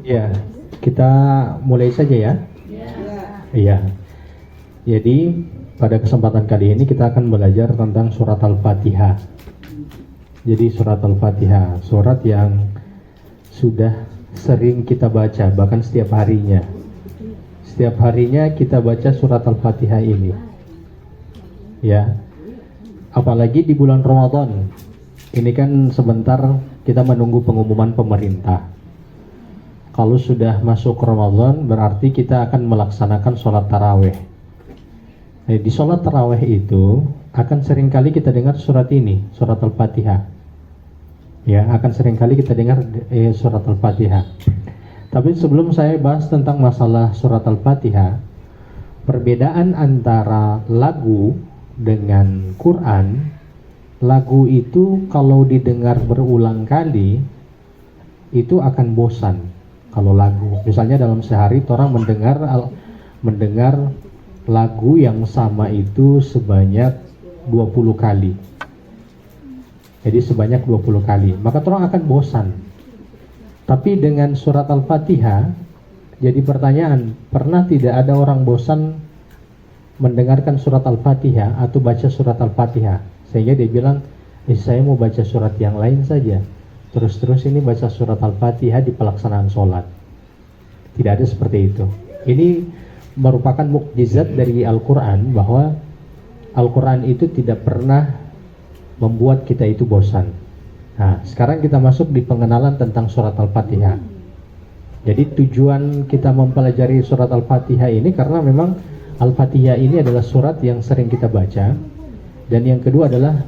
Ya, kita mulai saja ya. Iya. Jadi pada kesempatan kali ini kita akan belajar tentang surat Al-Fatihah. Jadi surat Al-Fatihah, surat yang sudah sering kita baca, bahkan setiap harinya. Setiap harinya kita baca surat Al-Fatihah ini. Ya. Apalagi di bulan Ramadan. Ini kan sebentar kita menunggu pengumuman pemerintah. Kalau sudah masuk Ramadan berarti kita akan melaksanakan sholat taraweh. Di sholat taraweh itu akan seringkali kita dengar surat ini, surat Al-Fatihah. Ya, akan seringkali kita dengar surat Al-Fatihah. Tapi sebelum saya bahas tentang masalah surat Al-Fatihah, perbedaan antara lagu dengan Quran, lagu itu kalau didengar berulang kali itu akan bosan. Kalau lagu, misalnya dalam sehari orang mendengar lagu yang sama itu sebanyak 20 kali. Jadi sebanyak 20 kali, maka orang akan bosan. Tapi dengan surat Al-Fatihah, jadi pertanyaan, pernah tidak ada orang bosan mendengarkan surat Al-Fatihah atau baca surat Al-Fatihah? Sehingga dia bilang, saya mau baca surat yang lain saja. Terus ini baca surat Al-Fatihah di pelaksanaan sholat. Tidak ada seperti itu. Ini merupakan mukjizat dari Al-Quran, bahwa Al-Quran itu tidak pernah membuat kita itu bosan. Nah, sekarang kita masuk di pengenalan tentang surat Al-Fatihah. Jadi tujuan kita mempelajari surat Al-Fatihah ini karena memang Al-Fatihah ini adalah surat yang sering kita baca. Dan yang kedua adalah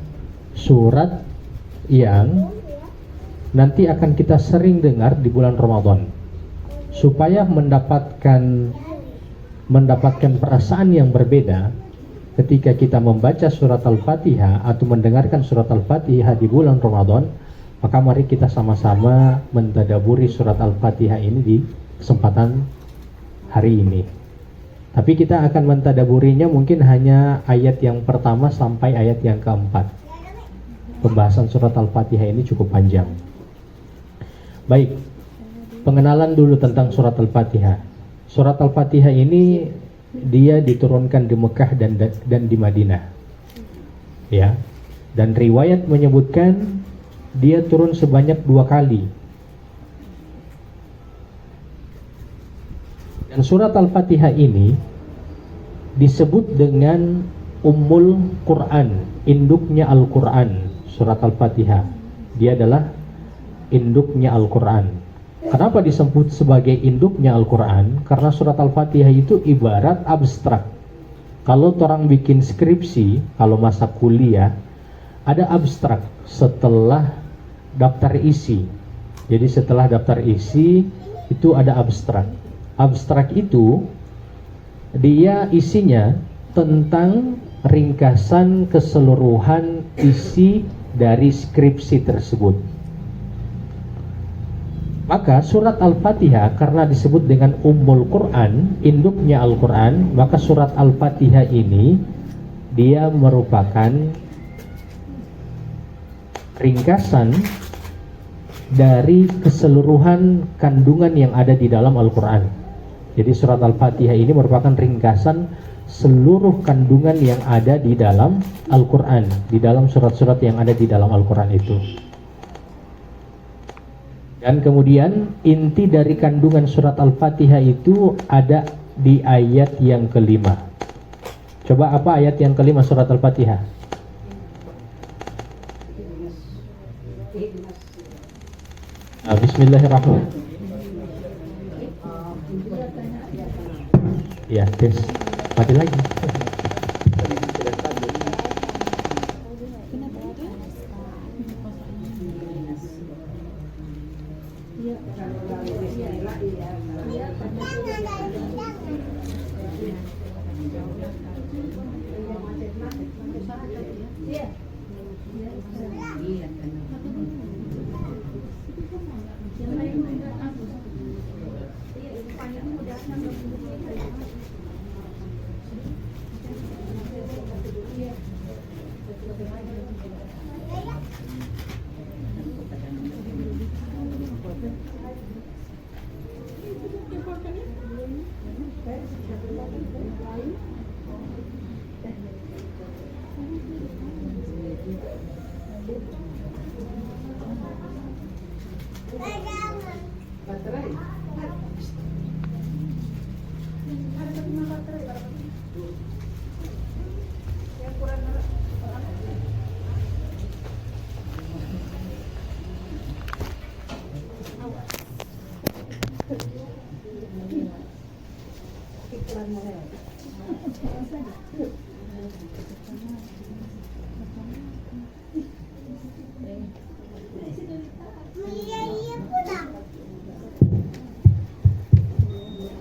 surat yang nanti akan kita sering dengar di bulan Ramadan, supaya mendapatkan perasaan yang berbeda ketika kita membaca surat Al-Fatihah atau mendengarkan surat Al-Fatihah di bulan Ramadan. Maka mari kita sama-sama mentadaburi surat Al-Fatihah ini di kesempatan hari ini. Tapi kita akan mentadaburinya mungkin hanya ayat yang pertama sampai ayat yang keempat. Pembahasan surat Al-Fatihah ini cukup panjang. Baik, pengenalan dulu tentang surat Al-Fatihah. Surat Al-Fatihah ini dia diturunkan di Mekah dan di Madinah. Ya. Dan riwayat menyebutkan dia turun sebanyak 2 kali. Dan surat Al-Fatihah ini disebut dengan Ummul Quran, induknya Al-Quran. Surat Al-Fatihah, dia adalah induknya Al-Quran. Kenapa disebut sebagai induknya Al-Quran? Karena surat Al-Fatihah itu ibarat abstrak. Kalau orang bikin skripsi, kalau masa kuliah, ada abstrak setelah daftar isi. Jadi setelah daftar isi itu ada abstrak. Abstrak itu dia isinya tentang ringkasan keseluruhan isi dari skripsi tersebut. Maka surat Al-Fatihah karena disebut dengan Ummul Quran, induknya Al-Quran, maka surat Al-Fatihah ini dia merupakan ringkasan dari keseluruhan kandungan yang ada di dalam Al-Quran. Jadi surat Al-Fatihah ini merupakan ringkasan seluruh kandungan yang ada di dalam Al-Quran, di dalam surat-surat yang ada di dalam Al-Quran itu. Dan kemudian inti dari kandungan surat Al-Fatihah itu ada di ayat yang kelima. Coba apa ayat yang kelima surat Al-Fatihah? Bismillahirrahmanirrahim. Ya, tes. Mati lagi.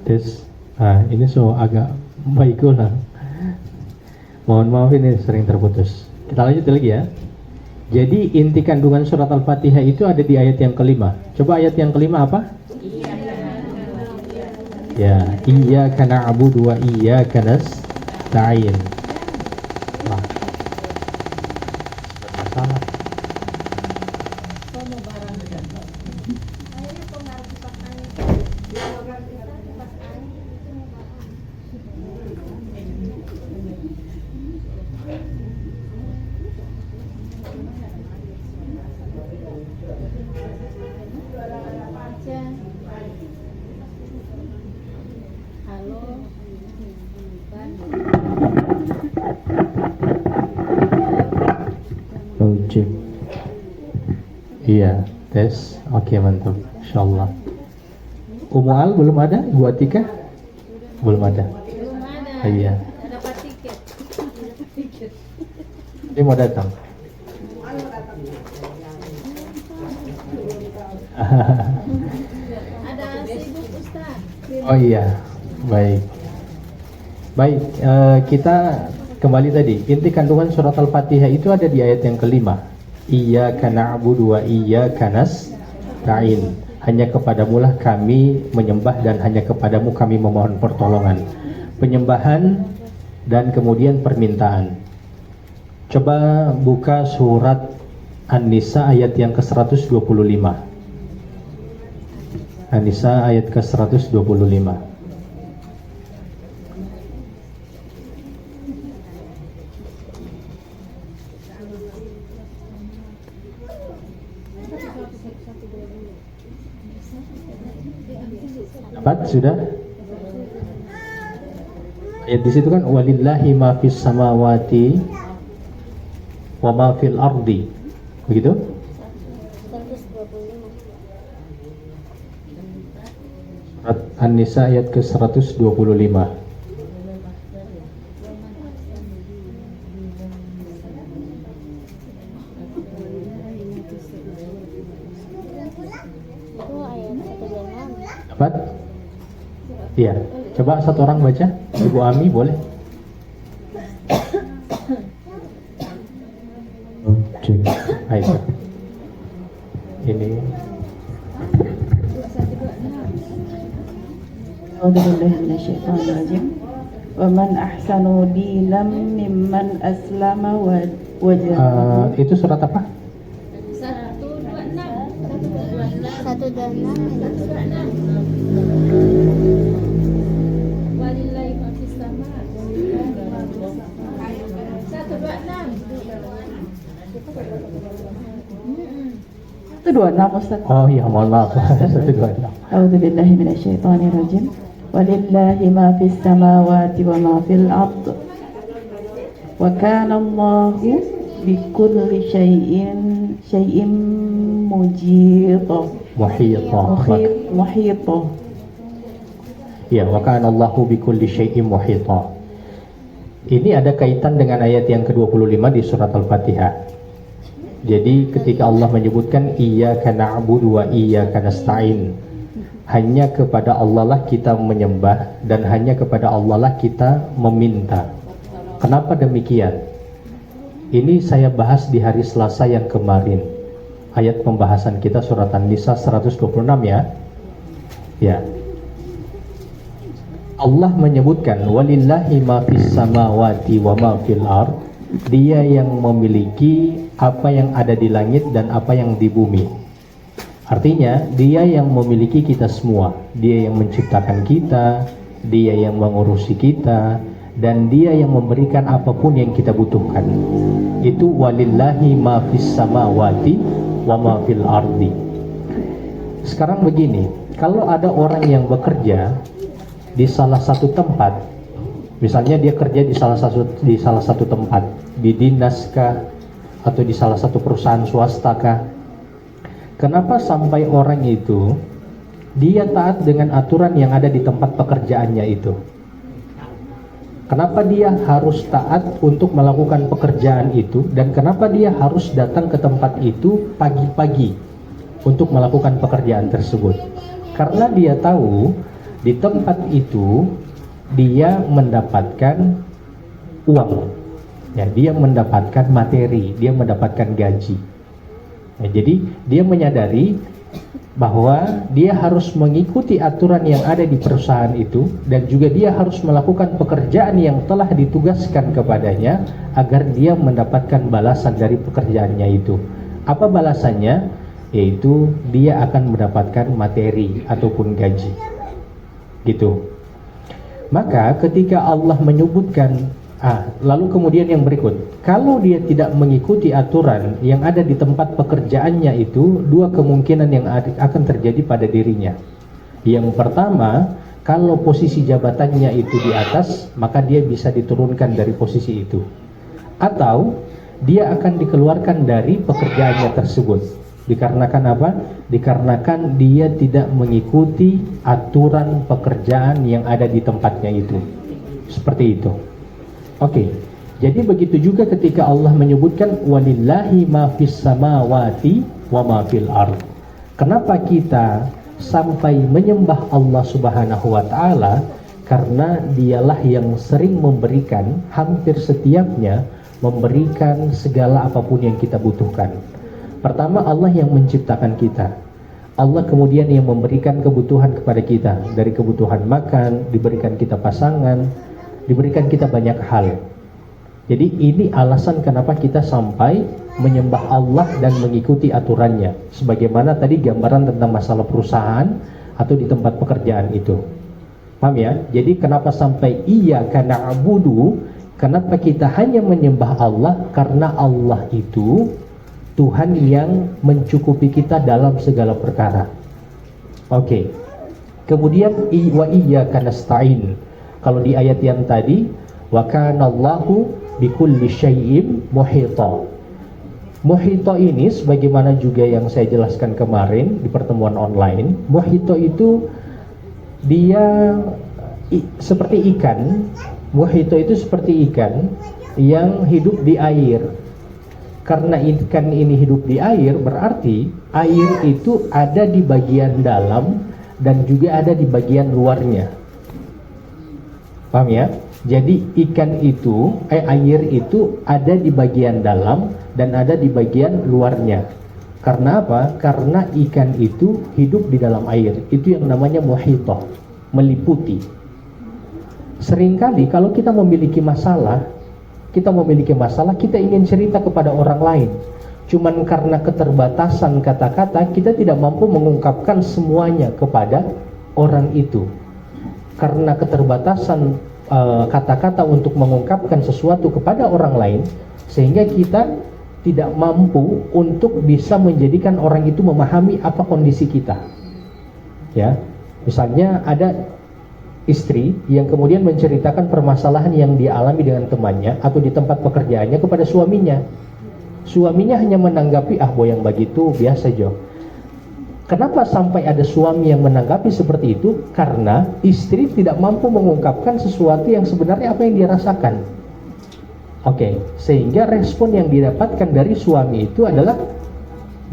Tes, ini so agak baikul lah. Mohon maaf ini sering terputus. Kita lanjut lagi ya. Jadi inti kandungan surat Al-Fatihah itu ada di ayat yang kelima. Coba ayat yang kelima apa? Ya, iyyaka na'budu wa iyyaka nasta'in. Nah, bermasalah. Cek. Iya, tes. Oke, mantap. Insyaallah. Umu Al belum ada? Ibu Atika? Belum ada. Belum ada. Iya. Dapat tiket. Dia mau datang. Ada sibuk Ustaz. Oh iya, baik. Baik, kita kembali tadi. Inti kandungan surat Al-Fatihah itu ada di ayat yang kelima. Iyyaka na'budu wa iyyaka nasta'in. Hanya kepadamulah kami menyembah dan hanya kepadamu kami memohon pertolongan. Penyembahan dan kemudian permintaan. Coba buka surat An-Nisa ayat yang ke-125. An-Nisa ayat ke-125. Dapat sudah? Ayat di situ kan walillahi ma fis samawati wa ma fil ardi. Begitu? Surat An-Nisa ayat ke-125. Dapat? Iya. Coba satu orang baca. Ibu Ami boleh? Cek. Ayo. Ini. A'udzubillahi minasyaitonir rajim. Wa man ahsanu dinan mimman aslama wajhahu. Itu surat apa? 126. Walillahi ma fis sama. 126 Ustaz. Oh iya, mohon maaf. 126. A'udzubillahi minasyaitonir rajim. Walillahi ma fis samawati wa ma fil ard. Wa kana Allahu bikulli syai'in mujita. Muhita. Ya, wa kana Allahu bikulli syai'in muhita. Ini ada kaitan dengan ayat yang ke-25 di surat Al-Fatihah. Jadi ketika Allah menyebutkan iyyaka na'budu wa iyyaka nasta'in, hanya kepada Allah lah kita menyembah dan hanya kepada Allah lah kita meminta. Kenapa demikian? Ini saya bahas di hari Selasa yang kemarin. Ayat pembahasan kita surat An-Nisa 126 ya. Ya. Allah menyebutkan walillahi ma fis samawati wa ma fil ard. Dia yang memiliki apa yang ada di langit dan apa yang di bumi. Artinya dia yang memiliki kita semua, dia yang menciptakan kita, dia yang mengurusi kita, dan dia yang memberikan apapun yang kita butuhkan. Itu walillahi ma fis samawati wa ma fil ardi. Sekarang begini, kalau ada orang yang bekerja di salah satu tempat, misalnya dia kerja di salah satu tempat, di dinas kah, atau di salah satu perusahaan swasta kah, kenapa sampai orang itu dia taat dengan aturan yang ada di tempat pekerjaannya itu? Kenapa dia harus taat untuk melakukan pekerjaan itu, dan kenapa dia harus datang ke tempat itu pagi-pagi untuk melakukan pekerjaan tersebut? Karena dia tahu di tempat itu dia mendapatkan uang, ya, dia mendapatkan materi, dia mendapatkan gaji. Nah, jadi dia menyadari bahwa dia harus mengikuti aturan yang ada di perusahaan itu, dan juga dia harus melakukan pekerjaan yang telah ditugaskan kepadanya agar dia mendapatkan balasan dari pekerjaannya itu. Apa balasannya? Yaitu dia akan mendapatkan materi ataupun gaji. Gitu. Maka ketika Allah menyebutkan lalu kemudian yang berikut, kalau dia tidak mengikuti aturan yang ada di tempat pekerjaannya itu, dua kemungkinan yang akan terjadi pada dirinya. Yang pertama, kalau posisi jabatannya itu di atas, maka dia bisa diturunkan dari posisi itu, atau dia akan dikeluarkan dari pekerjaannya tersebut. Dikarenakan apa? Dikarenakan dia tidak mengikuti aturan pekerjaan yang ada di tempatnya itu. Seperti itu. Oke, jadi begitu juga ketika Allah menyebutkan walillahi ma fis samawati wa ma fil ard. Kenapa kita sampai menyembah Allah Subhanahu wa taala? Karena dialah yang sering memberikan, hampir setiapnya memberikan segala apapun yang kita butuhkan. Pertama, Allah yang menciptakan kita. Allah kemudian yang memberikan kebutuhan kepada kita, dari kebutuhan makan, diberikan kita pasangan, diberikan kita banyak hal. Jadi ini alasan kenapa kita sampai menyembah Allah dan mengikuti aturannya. Sebagaimana tadi gambaran tentang masalah perusahaan atau di tempat pekerjaan itu. Paham ya? Jadi kenapa sampai iyyaka na'budu? Kenapa kita hanya menyembah Allah? Karena Allah itu Tuhan yang mencukupi kita dalam segala perkara. Oke. Kemudian wa iyyaka nasta'in. Kalau di ayat yang tadi, wa kana Allahu bikulli syai'in muhita. Muhita ini sebagaimana juga yang saya jelaskan kemarin di pertemuan online, muhita itu dia seperti ikan. Muhita itu seperti ikan yang hidup di air. Karena ikan ini hidup di air, berarti air itu ada di bagian dalam dan juga ada di bagian luarnya. Paham ya? Jadi ikan itu, air itu ada di bagian dalam dan ada di bagian luarnya. Karena apa? Karena ikan itu hidup di dalam air. Itu yang namanya muhita, meliputi. Seringkali kalau kita memiliki masalah, kita ingin cerita kepada orang lain. Cuman karena keterbatasan kata-kata, kita tidak mampu mengungkapkan semuanya kepada orang itu. Karena keterbatasan kata-kata untuk mengungkapkan sesuatu kepada orang lain, sehingga kita tidak mampu untuk bisa menjadikan orang itu memahami apa kondisi kita. Ya, misalnya ada istri yang kemudian menceritakan permasalahan yang dia alami dengan temannya atau di tempat pekerjaannya kepada suaminya. Suaminya hanya menanggapi, boyang begitu biasa Jo. Kenapa sampai ada suami yang menanggapi seperti itu? Karena istri tidak mampu mengungkapkan sesuatu yang sebenarnya apa yang dia rasakan. Oke, sehingga respon yang didapatkan dari suami itu adalah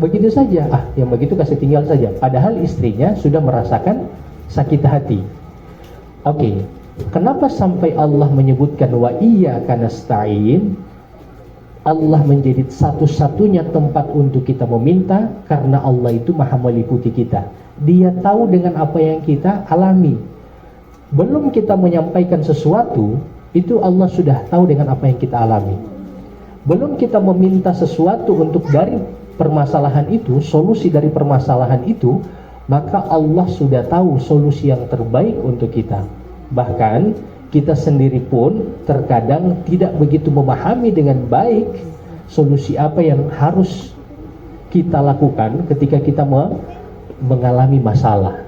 begitu saja, yang begitu kasih tinggal saja. Padahal istrinya sudah merasakan sakit hati. Oke, kenapa sampai Allah menyebutkan wa iyyaka nasta'in? Allah menjadi satu-satunya tempat untuk kita meminta, karena Allah itu maha meliputi kita. Dia tahu dengan apa yang kita alami. Belum kita menyampaikan sesuatu, itu Allah sudah tahu dengan apa yang kita alami. Belum kita meminta sesuatu untuk dari permasalahan itu, solusi dari permasalahan itu, maka Allah sudah tahu solusi yang terbaik untuk kita. Bahkan kita sendiri pun terkadang tidak begitu memahami dengan baik solusi apa yang harus kita lakukan ketika kita mengalami masalah.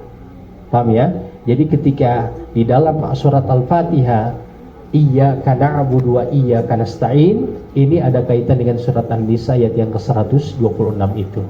Paham ya? Jadi ketika di dalam surat Al-Fatihah, Iyyaka na'budu wa iyyaka nasta'in, ini ada kaitan dengan surat An-Nisa ayat yang ke-126 itu.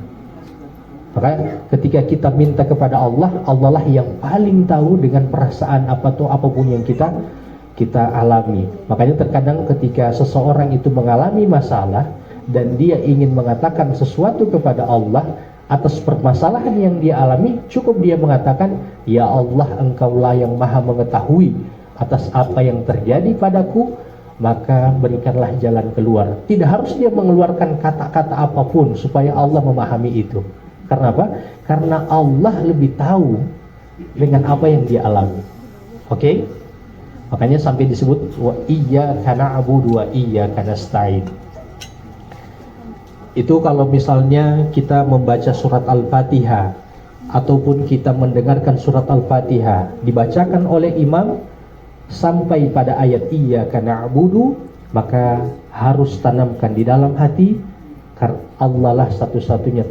Maka ketika kita minta kepada Allah, Allah lah yang paling tahu dengan perasaan apapun yang kita alami. Makanya terkadang ketika seseorang itu mengalami masalah dan dia ingin mengatakan sesuatu kepada Allah atas permasalahan yang dia alami, cukup dia mengatakan, ya Allah, Engkaulah yang maha mengetahui atas apa yang terjadi padaku, maka berikanlah jalan keluar. Tidak harus dia mengeluarkan kata-kata apapun supaya Allah memahami itu. Karena apa? Karena Allah lebih tahu dengan apa yang dia alami. Oke? Makanya sampai disebut wa iyyaka na'budu wa iyyaka nasta'in. Itu kalau misalnya kita membaca surat Al-Fatihah ataupun kita mendengarkan surat Al-Fatihah dibacakan oleh imam sampai pada ayat iyyaka na'budu, maka harus tanamkan di dalam hati, Allah lah satu-satunya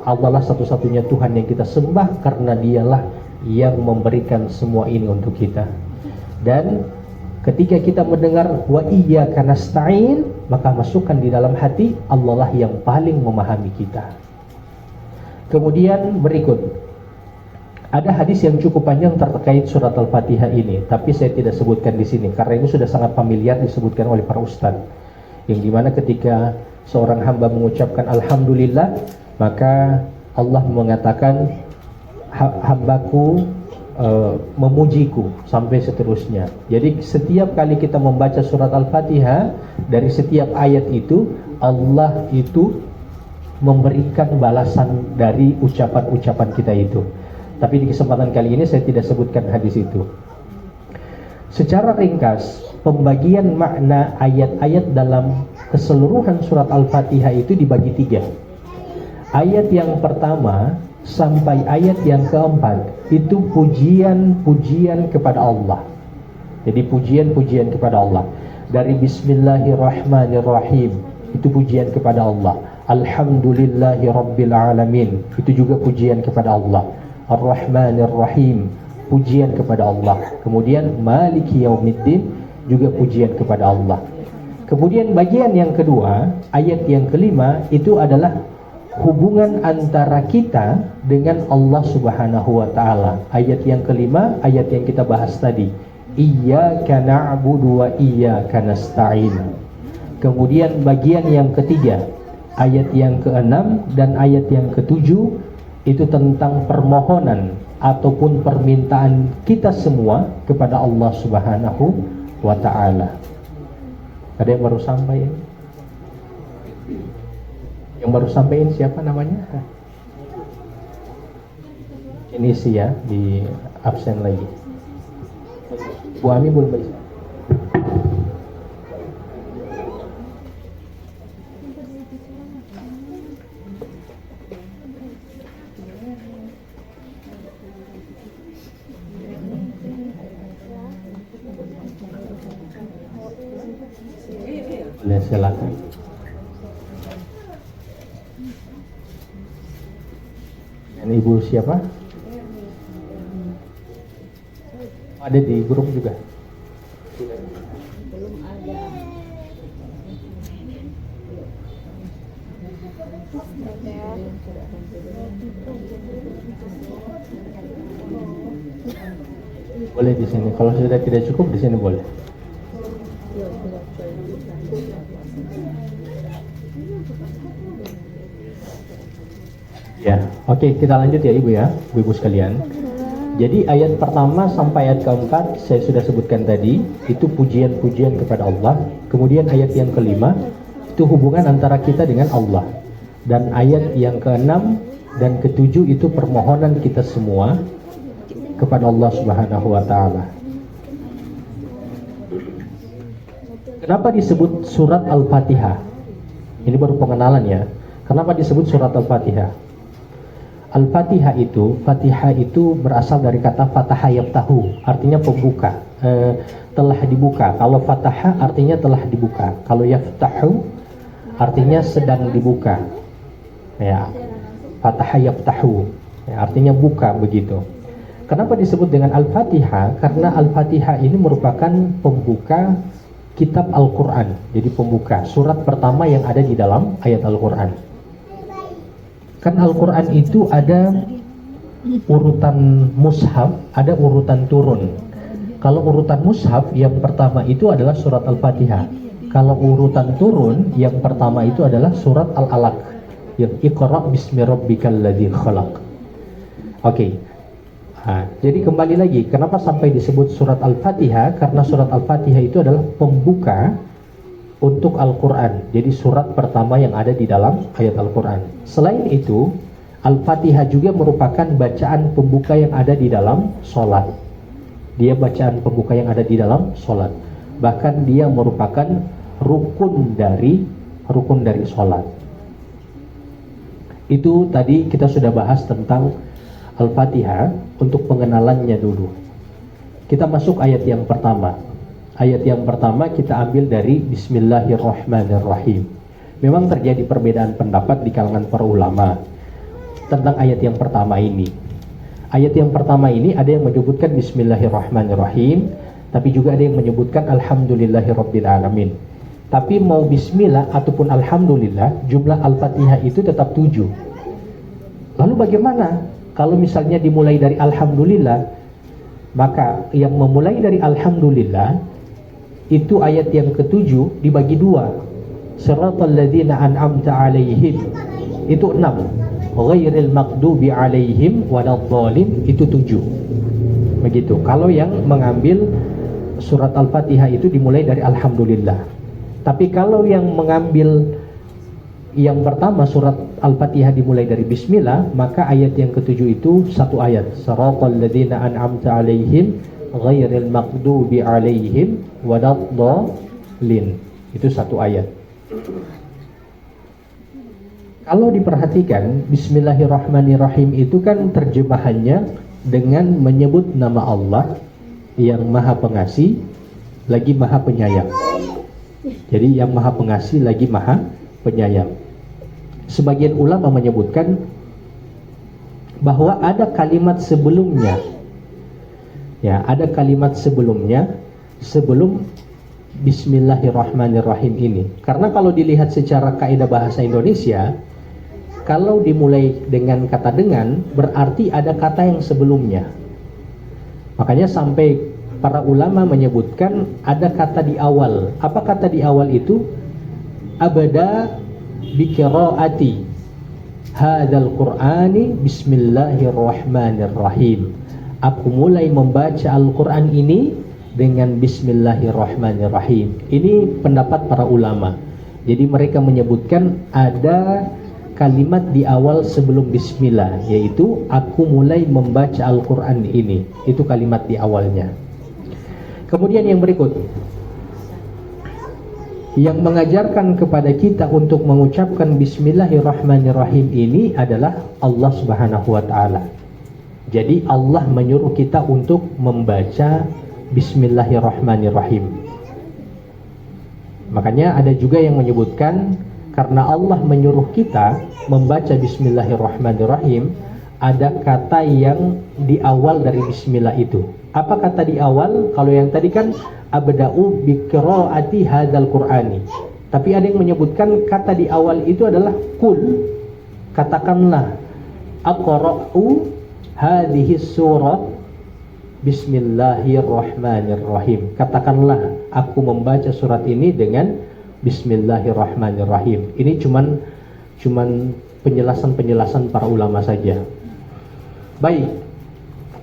Allah lah satu-satunya Tuhan yang kita sembah, karena dialah yang memberikan semua ini untuk kita. Dan ketika kita mendengar wa iyyaka nasta'in, maka masukkan di dalam hati, Allah lah yang paling memahami kita. Kemudian berikut, ada hadis yang cukup panjang terkait surat Al-Fatihah ini, tapi saya tidak sebutkan di sini karena ini sudah sangat familiar disebutkan oleh para ustadz. Yang dimana ketika seorang hamba mengucapkan Alhamdulillah, maka Allah mengatakan hambaku memujiku sampai seterusnya. Jadi setiap kali kita membaca surat Al-Fatihah, dari setiap ayat itu Allah itu memberikan balasan dari ucapan-ucapan kita itu. Tapi di kesempatan kali ini saya tidak sebutkan hadis itu. Secara ringkas, pembagian makna ayat-ayat dalam keseluruhan surat Al-Fatihah itu dibagi 3. Ayat yang pertama sampai ayat yang keempat itu pujian-pujian kepada Allah. Jadi pujian-pujian kepada Allah. Dari Bismillahirrahmanirrahim, itu pujian kepada Allah. Alhamdulillahi Rabbil Alamin, itu juga pujian kepada Allah. Ar-Rahmanir-Rahim, pujian kepada Allah. Kemudian Maliki Yaumiddin, juga pujian kepada Allah. Kemudian bagian yang kedua, ayat yang kelima, itu adalah hubungan antara kita dengan Allah Subhanahu wa ta'ala. Ayat yang kelima, ayat yang kita bahas tadi, Iyyaka na'budu wa iyyaka nasta'in. Kemudian bagian yang ketiga, ayat yang keenam dan ayat yang ketujuh, itu tentang permohonan ataupun permintaan kita semua kepada Allah Subhanahu wa ta'ala. Ada yang baru sampai ini? Yang baru sampaiin siapa namanya? Ini sih ya, di absen lagi. Bu Ami belum baca. Boleh, silakan. Dan ibu siapa? Ada di grup juga. Belum ada. Boleh di sini. Kalau sudah tidak cukup di sini boleh. Ya, oke, kita lanjut ya Ibu ya, Ibu sekalian. Jadi ayat pertama sampai ayat keempat saya sudah sebutkan tadi, itu pujian-pujian kepada Allah. Kemudian ayat yang kelima itu hubungan antara kita dengan Allah. Dan ayat yang keenam dan ketujuh itu permohonan kita semua kepada Allah Subhanahu wa ta'ala. Kenapa disebut surat Al-Fatihah? Ini baru pengenalan ya. Kenapa disebut surat Al-Fatihah? Al-Fatihah itu berasal dari kata fataha yaftahu, artinya pembuka, telah dibuka. Kalau fataha artinya telah dibuka. Kalau yaftahu artinya sedang dibuka. Ya, fataha yaftahu, ya, artinya buka begitu. Kenapa disebut dengan Al-Fatihah? Karena Al-Fatihah ini merupakan pembuka kitab Al-Quran. Jadi pembuka surat pertama yang ada di dalam ayat Al-Quran. Kan Al-Quran itu ada urutan mushaf, ada urutan turun. Kalau urutan mushaf yang pertama itu adalah surat Al-Fatihah. Kalau urutan turun yang pertama itu adalah surat Al-Alaq, yang Iqra bismi rabbikal ladzi khalaq. Oke. Jadi kembali lagi, kenapa sampai disebut surat Al-Fatihah? Karena surat Al-Fatihah itu adalah pembuka untuk Al-Quran. Jadi surat pertama yang ada di dalam ayat Al-Quran. Selain itu, Al-Fatihah juga merupakan bacaan pembuka yang ada di dalam sholat. Dia bacaan pembuka yang ada di dalam sholat. Bahkan dia merupakan rukun dari sholat. Itu tadi kita sudah bahas tentang Al-Fatihah untuk pengenalannya dulu. Kita masuk ayat yang pertama. Ayat yang pertama kita ambil dari Bismillahirrahmanirrahim. Memang terjadi perbedaan pendapat di kalangan para ulama tentang ayat yang pertama ini. Ayat yang pertama ini ada yang menyebutkan Bismillahirrahmanirrahim, tapi juga ada yang menyebutkan Alhamdulillahirrabbilalamin. Tapi mau Bismillah ataupun Alhamdulillah, jumlah Al-Fatihah itu tetap 7. Lalu bagaimana? Kalau misalnya dimulai dari Alhamdulillah, maka yang memulai dari Alhamdulillah itu ayat yang ke-7 dibagi 2. Siratal ladzina an'amta 'alaihim itu 6. Ghairil maghdubi 'alaihim waladhdallin itu 7. Begitu. Kalau yang mengambil surat Al-Fatihah itu dimulai dari Alhamdulillah. Tapi kalau yang mengambil yang pertama surat Al-Fatihah dimulai dari Bismillah, maka ayat yang ke-7 itu satu ayat. Siratal ladzina an'amta 'alaihim ghairil maghdubi 'alaihim waladhdallin. Itu satu ayat. Kalau diperhatikan Bismillahirrahmanirrahim itu kan terjemahannya dengan menyebut nama Allah yang Maha Pengasih lagi Maha Penyayang. Jadi yang Maha Pengasih lagi Maha Penyayang. Sebagian ulama menyebutkan bahwa ada kalimat sebelumnya. Ya, ada kalimat sebelumnya sebelum Bismillahirrahmanirrahim ini. Karena kalau dilihat secara kaidah bahasa Indonesia, kalau dimulai dengan kata dengan, berarti ada kata yang sebelumnya. Makanya sampai para ulama menyebutkan ada kata di awal. Apa kata di awal itu? Abada biqiraati hadzal qur'ani bismillahirrahmanirrahim. Aku mulai membaca Al-Qur'an ini dengan bismillahirrahmanirrahim. Ini pendapat para ulama. Jadi mereka menyebutkan ada kalimat di awal sebelum bismillah, yaitu aku mulai membaca Al-Qur'an ini. Itu kalimat di awalnya. Kemudian yang berikut, yang mengajarkan kepada kita untuk mengucapkan bismillahirrahmanirrahim ini adalah Allah Subhanahu wa taala. Jadi Allah menyuruh kita untuk membaca bismillahirrahmanirrahim. Makanya ada juga yang menyebutkan karena Allah menyuruh kita membaca bismillahirrahmanirrahim, ada kata yang di awal dari bismillah itu. Apa kata di awal? Kalau yang tadi kan abda'u biqiraati hadzal qur'ani. Tapi ada yang menyebutkan kata di awal itu adalah qul, katakanlah aqra'u hadhihi surah bismillahirrahmanirrahim. Katakanlah aku membaca surat ini dengan bismillahirrahmanirrahim. Ini cuman penjelasan para ulama saja. Baik,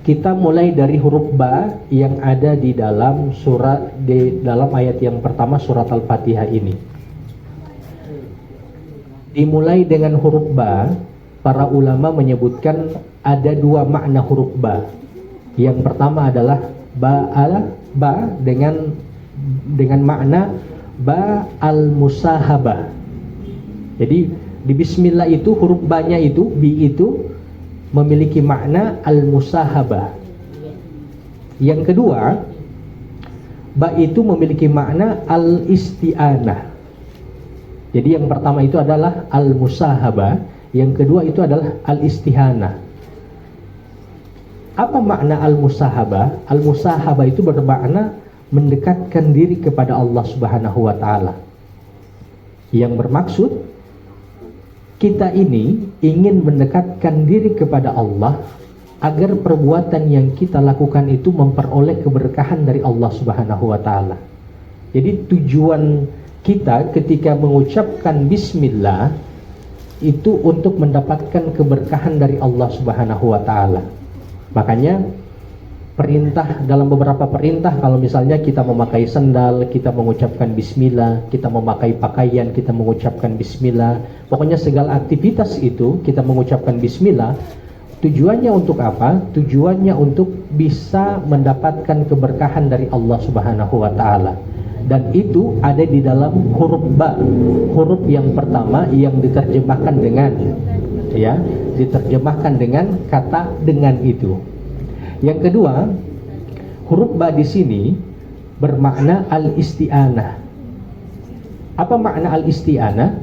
kita mulai dari huruf ba yang ada di dalam dalam ayat yang pertama surat Al-Fatihah ini. Dimulai dengan huruf ba, para ulama menyebutkan ada dua makna huruf ba. Yang pertama adalah ba dengan makna ba al-musahabah. Jadi Di bismillah itu huruf ba-nya itu, bi itu memiliki makna al-musahabah. Yang kedua, ba itu memiliki makna al-isti'anah. Jadi yang pertama itu adalah al-musahabah, yang kedua itu adalah al-istihanah. Apa makna al-musahabah? Al-musahabah itu bermakna mendekatkan diri kepada Allah Subhanahu wa taala. Yang bermaksud kita ini ingin mendekatkan diri kepada Allah agar perbuatan yang kita lakukan itu memperoleh keberkahan dari Allah Subhanahu wa taala. Jadi tujuan kita ketika mengucapkan bismillah itu untuk mendapatkan keberkahan dari Allah Subhanahu wa taala. Makanya perintah, dalam beberapa perintah, kalau misalnya kita memakai sandal, kita mengucapkan bismillah, kita memakai pakaian, kita mengucapkan bismillah. Pokoknya segala aktivitas itu kita mengucapkan bismillah. Tujuannya untuk apa? Tujuannya untuk bisa mendapatkan keberkahan dari Allah Subhanahu wa taala. Dan itu ada di dalam huruf ba, huruf yang pertama yang diterjemahkan dengan diterjemahkan dengan kata dengan itu. Yang kedua, huruf ba di sini bermakna al-isti'anah. Apa makna al-isti'anah?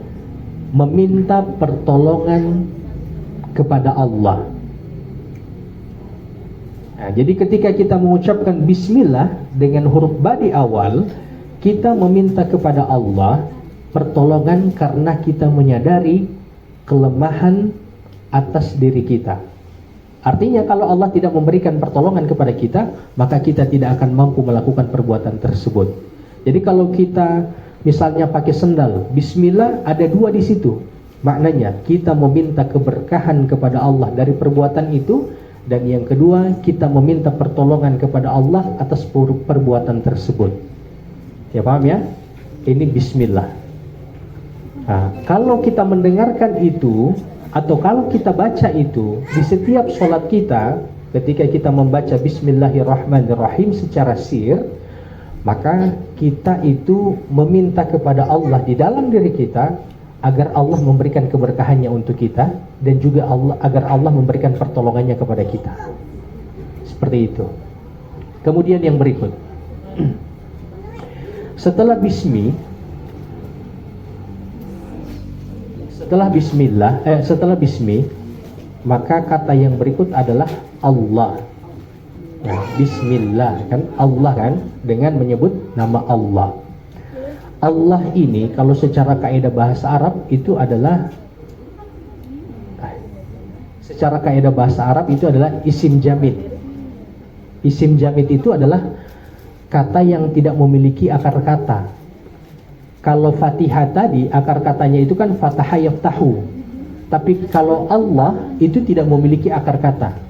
Meminta pertolongan kepada Allah. Nah, jadi ketika kita mengucapkan bismillah dengan huruf ba di awal, kita meminta kepada Allah pertolongan karena kita menyadari kelemahan atas diri kita. Artinya kalau Allah tidak memberikan pertolongan kepada kita, maka kita tidak akan mampu melakukan perbuatan tersebut. Jadi kalau kita misalnya pakai sandal, bismillah, ada dua di situ. Maknanya kita meminta keberkahan kepada Allah dari perbuatan itu, dan yang kedua kita meminta pertolongan kepada Allah atas perbuatan tersebut. Ya, paham ya? Ini bismillah. Nah, kalau kita mendengarkan itu, atau kalau kita baca itu di setiap sholat kita, ketika kita membaca bismillahirrahmanirrahim secara sir, maka kita itu meminta kepada Allah di dalam diri kita agar Allah memberikan keberkahannya untuk kita, dan juga agar Allah memberikan pertolongannya kepada kita. Seperti itu. Kemudian yang berikut, setelah bismi, maka kata yang berikut adalah Allah. Nah, bismillah kan Allah kan, dengan menyebut nama Allah. Allah ini kalau secara kaidah bahasa Arab itu adalah isim jamid. Isim jamid itu adalah kata yang tidak memiliki akar kata. Kalau Fatihah tadi akar katanya itu kan fataha yaftahu. Tapi kalau Allah itu tidak memiliki akar kata.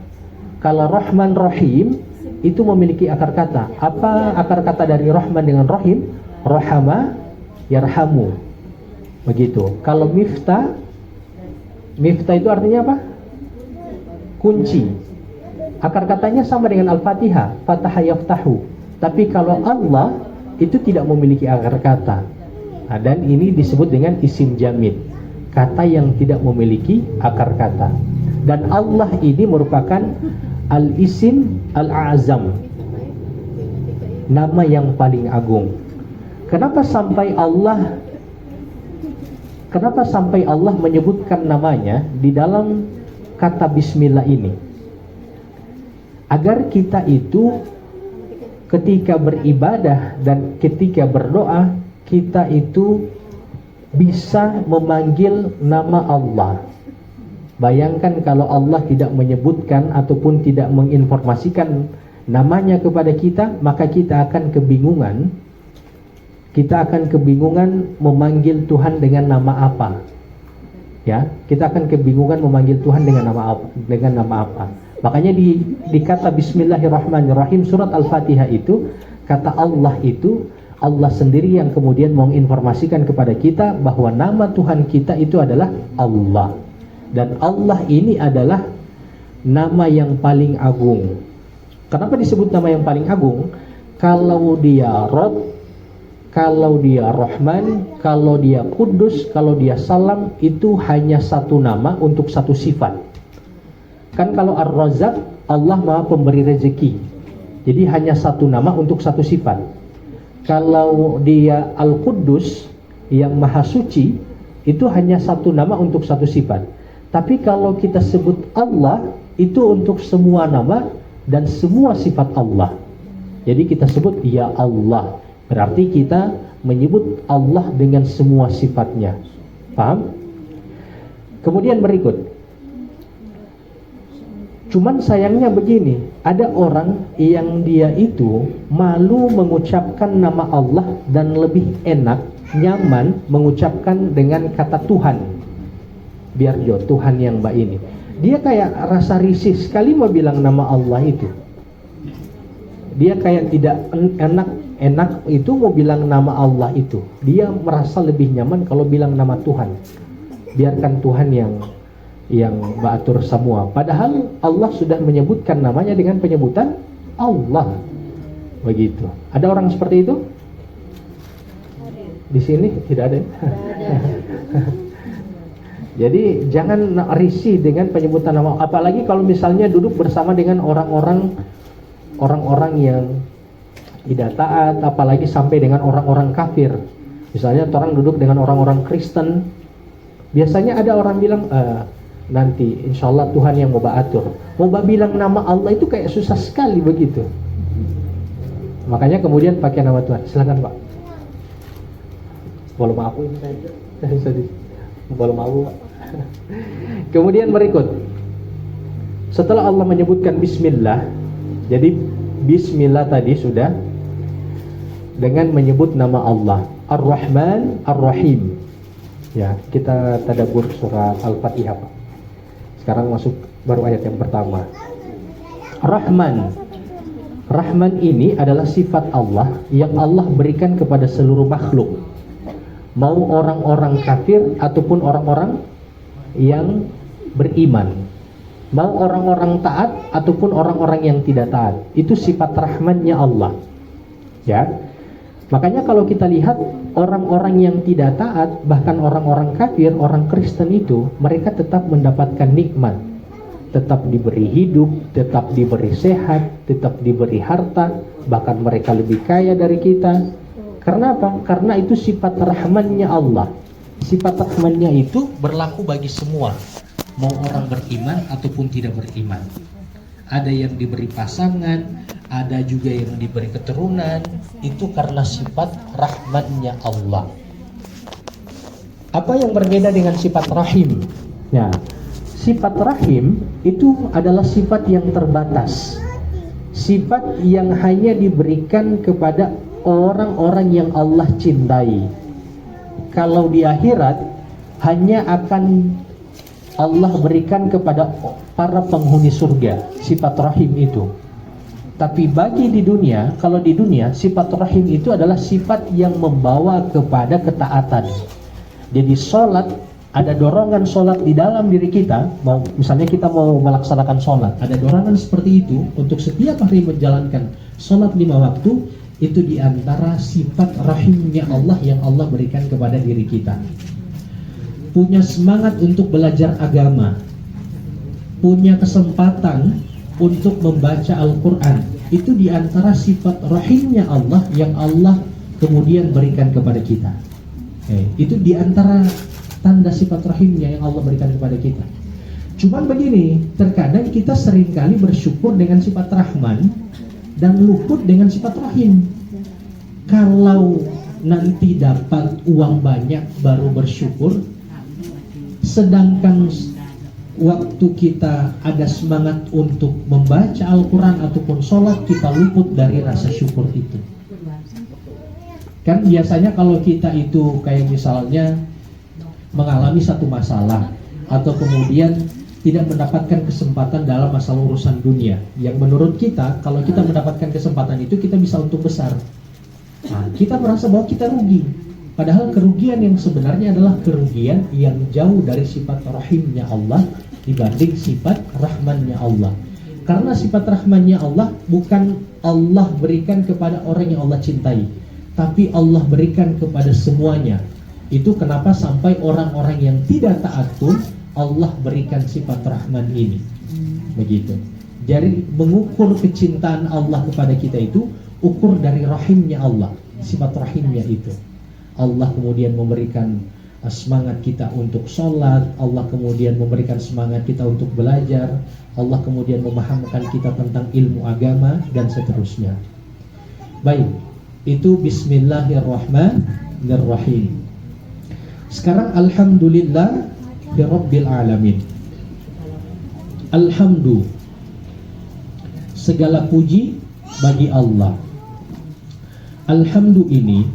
Kalau Rahman Rahim itu memiliki akar kata. Apa akar kata dari Rahman dengan Rahim? Rahama yarhamu. Begitu. Kalau miftah itu artinya apa? Kunci. Akar katanya sama dengan Al-Fatihah, fataha yaftahu. Tapi kalau Allah itu tidak memiliki akar kata. Nah, dan ini disebut dengan isim jamid, kata yang tidak memiliki akar kata. Dan Allah ini merupakan al-isim al-azam, nama yang paling agung. Kenapa sampai Allah menyebutkan namanya di dalam kata bismillah ini? Agar kita itu ketika beribadah dan ketika berdoa, kita itu bisa memanggil nama Allah. Bayangkan kalau Allah tidak menyebutkan ataupun tidak menginformasikan namanya kepada kita, maka kita akan kebingungan. Kita akan kebingungan memanggil Tuhan dengan nama apa. Ya, kita akan kebingungan memanggil Tuhan dengan nama apa. Makanya di kata bismillahirrahmanirrahim surat Al-Fatihah itu, kata Allah itu Allah sendiri yang kemudian menginformasikan kepada kita bahwa nama Tuhan kita itu adalah Allah. Dan Allah ini adalah nama yang paling agung. Kenapa disebut nama yang paling agung? Kalau dia Rob, kalau dia Rahman, kalau dia Kudus, kalau dia Salam, itu hanya satu nama untuk satu sifat. Kan kalau Ar-Razzaq, Allah Maha Pemberi rezeki. Jadi hanya satu nama untuk satu sifat. Kalau dia Al-Quddus, yang Maha Suci, itu hanya satu nama untuk satu sifat. Tapi kalau kita sebut Allah, itu untuk semua nama dan semua sifat Allah. Jadi kita sebut ya Allah. Berarti kita menyebut Allah dengan semua sifatnya. Paham? Kemudian berikut. Cuman sayangnya begini, ada orang yang dia itu malu mengucapkan nama Allah dan lebih enak, nyaman mengucapkan dengan kata Tuhan. Biar jo, Tuhan yang mbak ini. Dia kayak rasa risih sekali mau bilang nama Allah itu. Dia kayak tidak enak itu mau bilang nama Allah itu. Dia merasa lebih nyaman kalau bilang nama Tuhan. Biarkan Tuhan yang baatur semua. Padahal Allah sudah menyebutkan namanya dengan penyebutan Allah. Begitu. Ada orang seperti itu? Di sini tidak ada. Jadi jangan risih dengan penyebutan nama. Apalagi kalau misalnya duduk bersama dengan orang-orang yang tidak taat, apalagi sampai dengan orang-orang kafir. Misalnya orang duduk dengan orang-orang Kristen, biasanya ada orang bilang, nanti insya Allah Tuhan yang mau atur. Mau bilang nama Allah itu kayak susah sekali begitu. Makanya kemudian pakai nama Tuhan. Silakan Pak. Boleh maaf ini saya. Boleh maaf Pak. Kemudian berikut. Setelah Allah menyebutkan Bismillah, jadi Bismillah tadi sudah dengan menyebut nama Allah Ar-Rahman Ar-Rahim. Ya, kita tadabbur surah Al-Fatihah Pak. Sekarang masuk baru ayat yang pertama. Rahman. Rahman ini adalah sifat Allah yang Allah berikan kepada seluruh makhluk. Mau orang-orang kafir ataupun orang-orang yang beriman. Mau orang-orang taat ataupun orang-orang yang tidak taat. Itu sifat rahmannya Allah. Ya. Makanya kalau kita lihat orang-orang yang tidak taat, bahkan orang-orang kafir, orang Kristen itu, mereka tetap mendapatkan nikmat. Tetap diberi hidup, tetap diberi sehat, tetap diberi harta, bahkan mereka lebih kaya dari kita. Karena apa? Karena itu sifat rahmannya Allah. Sifat rahmannya itu berlaku bagi semua, mau orang beriman ataupun tidak beriman. Ada yang diberi pasangan, ada juga yang diberi keturunan. Itu karena sifat rahmannya Allah. Apa yang berbeda dengan sifat rahim? Ya, sifat rahim itu adalah sifat yang terbatas. Sifat yang hanya diberikan kepada orang-orang yang Allah cintai. Kalau di akhirat hanya akan Allah berikan kepada para penghuni surga sifat rahim itu. Tapi bagi di dunia, kalau di dunia sifat rahim itu adalah sifat yang membawa kepada ketaatan. Jadi sholat, ada dorongan sholat di dalam diri kita. Misalnya kita mau melaksanakan sholat, ada dorongan seperti itu untuk setiap hari menjalankan sholat 5 waktu. Itu diantara sifat rahimnya Allah yang Allah berikan kepada diri kita. Punya semangat untuk belajar agama, punya kesempatan untuk membaca Al-Quran. Itu diantara sifat rahimnya Allah yang Allah kemudian berikan kepada kita. Itu diantara tanda sifat rahimnya yang Allah berikan kepada kita. Cuman begini, terkadang kita seringkali bersyukur dengan sifat Rahman dan luput dengan sifat rahim. Kalau nanti dapat uang banyak baru bersyukur, sedangkan waktu kita ada semangat untuk membaca Al-Quran ataupun sholat, kita luput dari rasa syukur itu. Kan biasanya kalau kita itu kayak misalnya mengalami satu masalah atau kemudian tidak mendapatkan kesempatan dalam masalah urusan dunia, yang menurut kita kalau kita mendapatkan kesempatan itu kita bisa untung besar. Nah, kita merasa bahwa kita rugi. Padahal kerugian yang sebenarnya adalah kerugian yang jauh dari sifat rahimnya Allah dibanding sifat rahmannya Allah. Karena sifat rahmannya Allah bukan Allah berikan kepada orang yang Allah cintai, tapi Allah berikan kepada semuanya. Itu kenapa sampai orang-orang yang tidak taat pun Allah berikan sifat Rahman ini. Begitu. Jadi mengukur kecintaan Allah kepada kita itu ukur dari rahimnya Allah, sifat rahimnya itu. Allah kemudian memberikan semangat kita untuk sholat, Allah kemudian memberikan semangat kita untuk belajar, Allah kemudian memahamkan kita tentang ilmu agama dan seterusnya. Baik, itu Bismillahirrahmanirrahim. Sekarang Alhamdulillah Rabbil Alamin. Alhamdulillah, segala puji bagi Allah. Alhamdulillah ini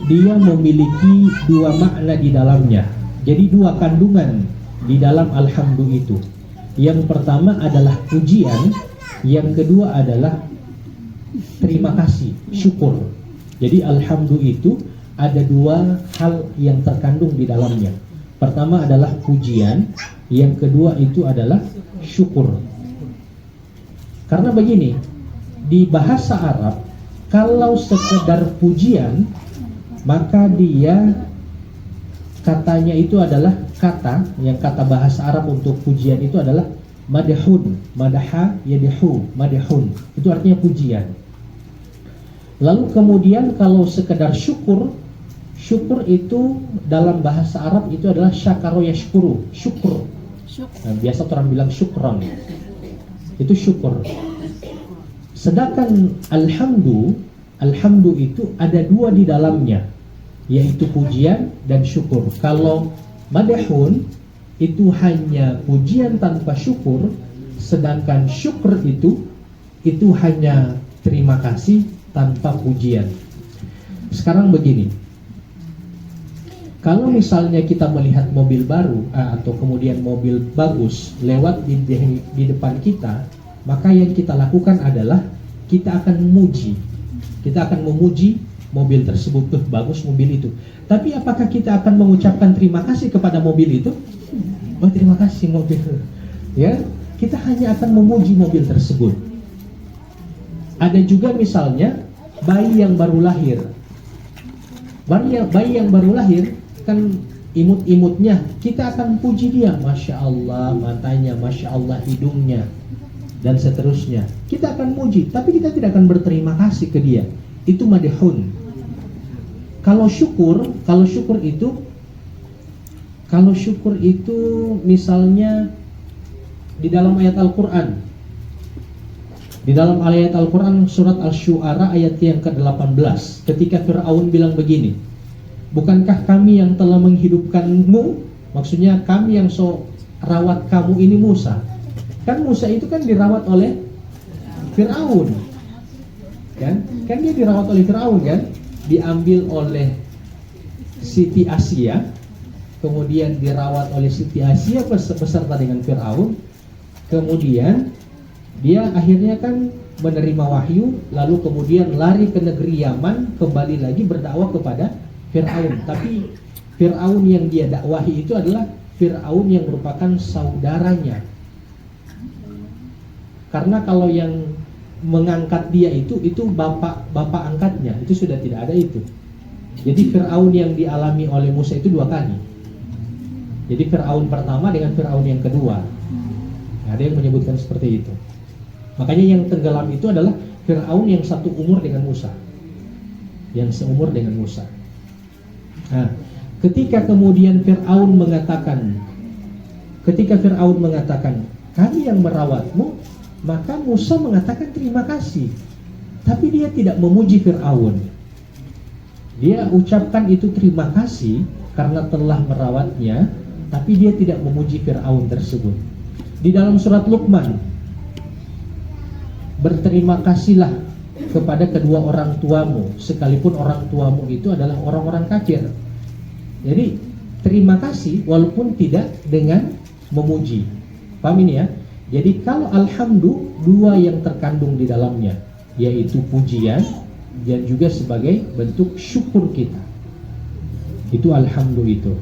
dia memiliki dua makna di dalamnya. Jadi dua kandungan di dalam alhamdulillah itu. Yang pertama adalah pujian, yang kedua adalah terima kasih, syukur. Jadi alhamdulillah itu ada dua hal yang terkandung di dalamnya. Pertama adalah pujian, yang kedua itu adalah syukur. Karena begini, di bahasa Arab kalau sekedar pujian maka dia katanya itu adalah kata, yang kata bahasa Arab untuk pujian itu adalah madhun, madaha yadhu, madhun. Itu artinya pujian. Lalu kemudian kalau sekedar syukur, syukur itu dalam bahasa Arab itu adalah syakaro yashkuru, syukur. Nah, biasa orang bilang syukron. Itu syukur. Sedangkan alhamdulillah itu ada dua di dalamnya, yaitu pujian dan syukur. Kalau madhun itu hanya pujian tanpa syukur, sedangkan syukur itu hanya terima kasih tanpa pujian. Sekarang begini, kalau misalnya kita melihat mobil baru atau kemudian mobil bagus lewat di depan kita, maka yang kita lakukan adalah kita akan memuji. Kita akan memuji mobil tersebut, tuh bagus mobil itu. Tapi apakah kita akan mengucapkan terima kasih kepada mobil itu? Oh, terima kasih mobil. Ya, kita hanya akan memuji mobil tersebut. Ada juga misalnya bayi yang baru lahir. Bayi yang baru lahir kan imut-imutnya, kita akan puji dia, masya Allah matanya, masya Allah hidungnya, dan seterusnya. Kita akan muji, tapi kita tidak akan berterima kasih ke dia. Itu madhun. Kalau syukur itu misalnya di dalam ayat Al-Qur'an. Di dalam ayat Al-Qur'an surat Asy-Syu'ara ayat yang ke-18, ketika Fir'aun bilang begini, bukankah kami yang telah menghidupkanmu? Maksudnya kami yang rawat kamu ini Musa. Kan Musa itu kan dirawat oleh Fir'aun. Kan dia dirawat oleh Fir'aun kan? Diambil oleh Siti Asia, kemudian dirawat oleh Siti Asia beserta dengan Fir'aun. Kemudian dia akhirnya kan menerima wahyu, lalu kemudian lari ke negeri Yaman, kembali lagi berdakwah kepada Fir'aun. Tapi Fir'aun yang dia dakwahi itu adalah Fir'aun yang merupakan saudaranya. Karena kalau yang mengangkat dia itu bapak angkatnya, itu sudah tidak ada itu. Jadi Fir'aun yang dialami oleh Musa itu dua kali. Jadi Fir'aun pertama dengan Fir'aun yang kedua. Nah, ada yang menyebutkan seperti itu. Makanya yang tenggelam itu adalah Fir'aun yang satu umur dengan Musa, yang seumur dengan Musa. Nah, ketika kemudian Fir'aun mengatakan, kami yang merawatmu, maka Musa mengatakan terima kasih. Tapi dia tidak memuji Fir'aun. Dia ucapkan itu terima kasih karena telah merawatnya, tapi dia tidak memuji Fir'aun tersebut. Di dalam surat Luqman, berterima kasihlah kepada kedua orang tuamu, sekalipun orang tuamu itu adalah orang-orang kafir. Jadi terima kasih walaupun tidak dengan memuji. Paham ini ya? Jadi kalau alhamdulillah dua yang terkandung di dalamnya, yaitu pujian dan juga sebagai bentuk syukur kita. Itu alhamdulillah itu.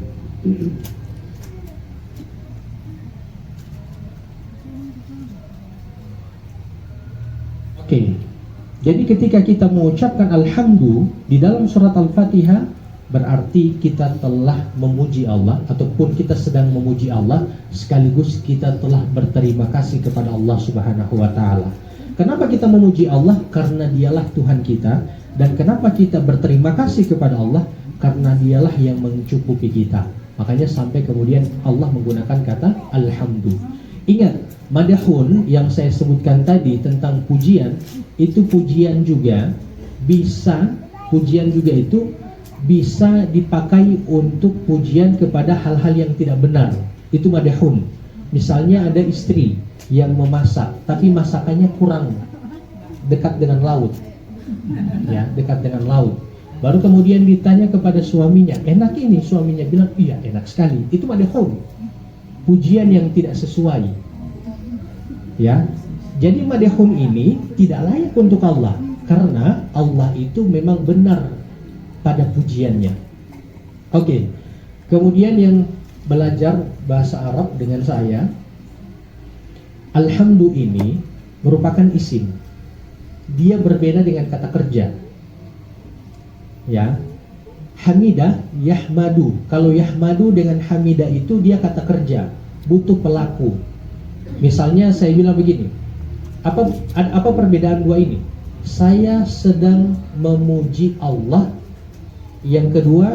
Oke. Jadi ketika kita mengucapkan alhamdu di dalam surat Al-Fatihah, berarti kita telah memuji Allah, ataupun kita sedang memuji Allah, sekaligus kita telah berterima kasih kepada Allah Subhanahu wa Ta'ala. Kenapa kita memuji Allah? Karena dialah Tuhan kita. Dan kenapa kita berterima kasih kepada Allah? Karena dialah yang mencukupi kita. Makanya sampai kemudian Allah menggunakan kata alhamdu. Ingat, madahun yang saya sebutkan tadi tentang pujian, itu pujian juga itu bisa dipakai untuk pujian kepada hal-hal yang tidak benar. Itu madahun. Misalnya ada istri yang memasak, tapi masakannya kurang dekat dengan laut. Ya, dekat dengan laut. Baru kemudian ditanya kepada suaminya, enak ini? Suaminya bilang, iya enak sekali. Itu madahun, pujian yang tidak sesuai. Ya, jadi madahun ini tidak layak untuk Allah, karena Allah itu memang benar pada pujiannya. Oke. Kemudian yang belajar bahasa Arab dengan saya, alhamdu ini merupakan isim. Dia berbeda dengan kata kerja. Ya, hamidah, yahmadu. Kalau yahmadu dengan hamidah itu dia kata kerja, butuh pelaku. Misalnya saya bilang begini, apa perbedaan dua ini? Saya sedang memuji Allah. Yang kedua,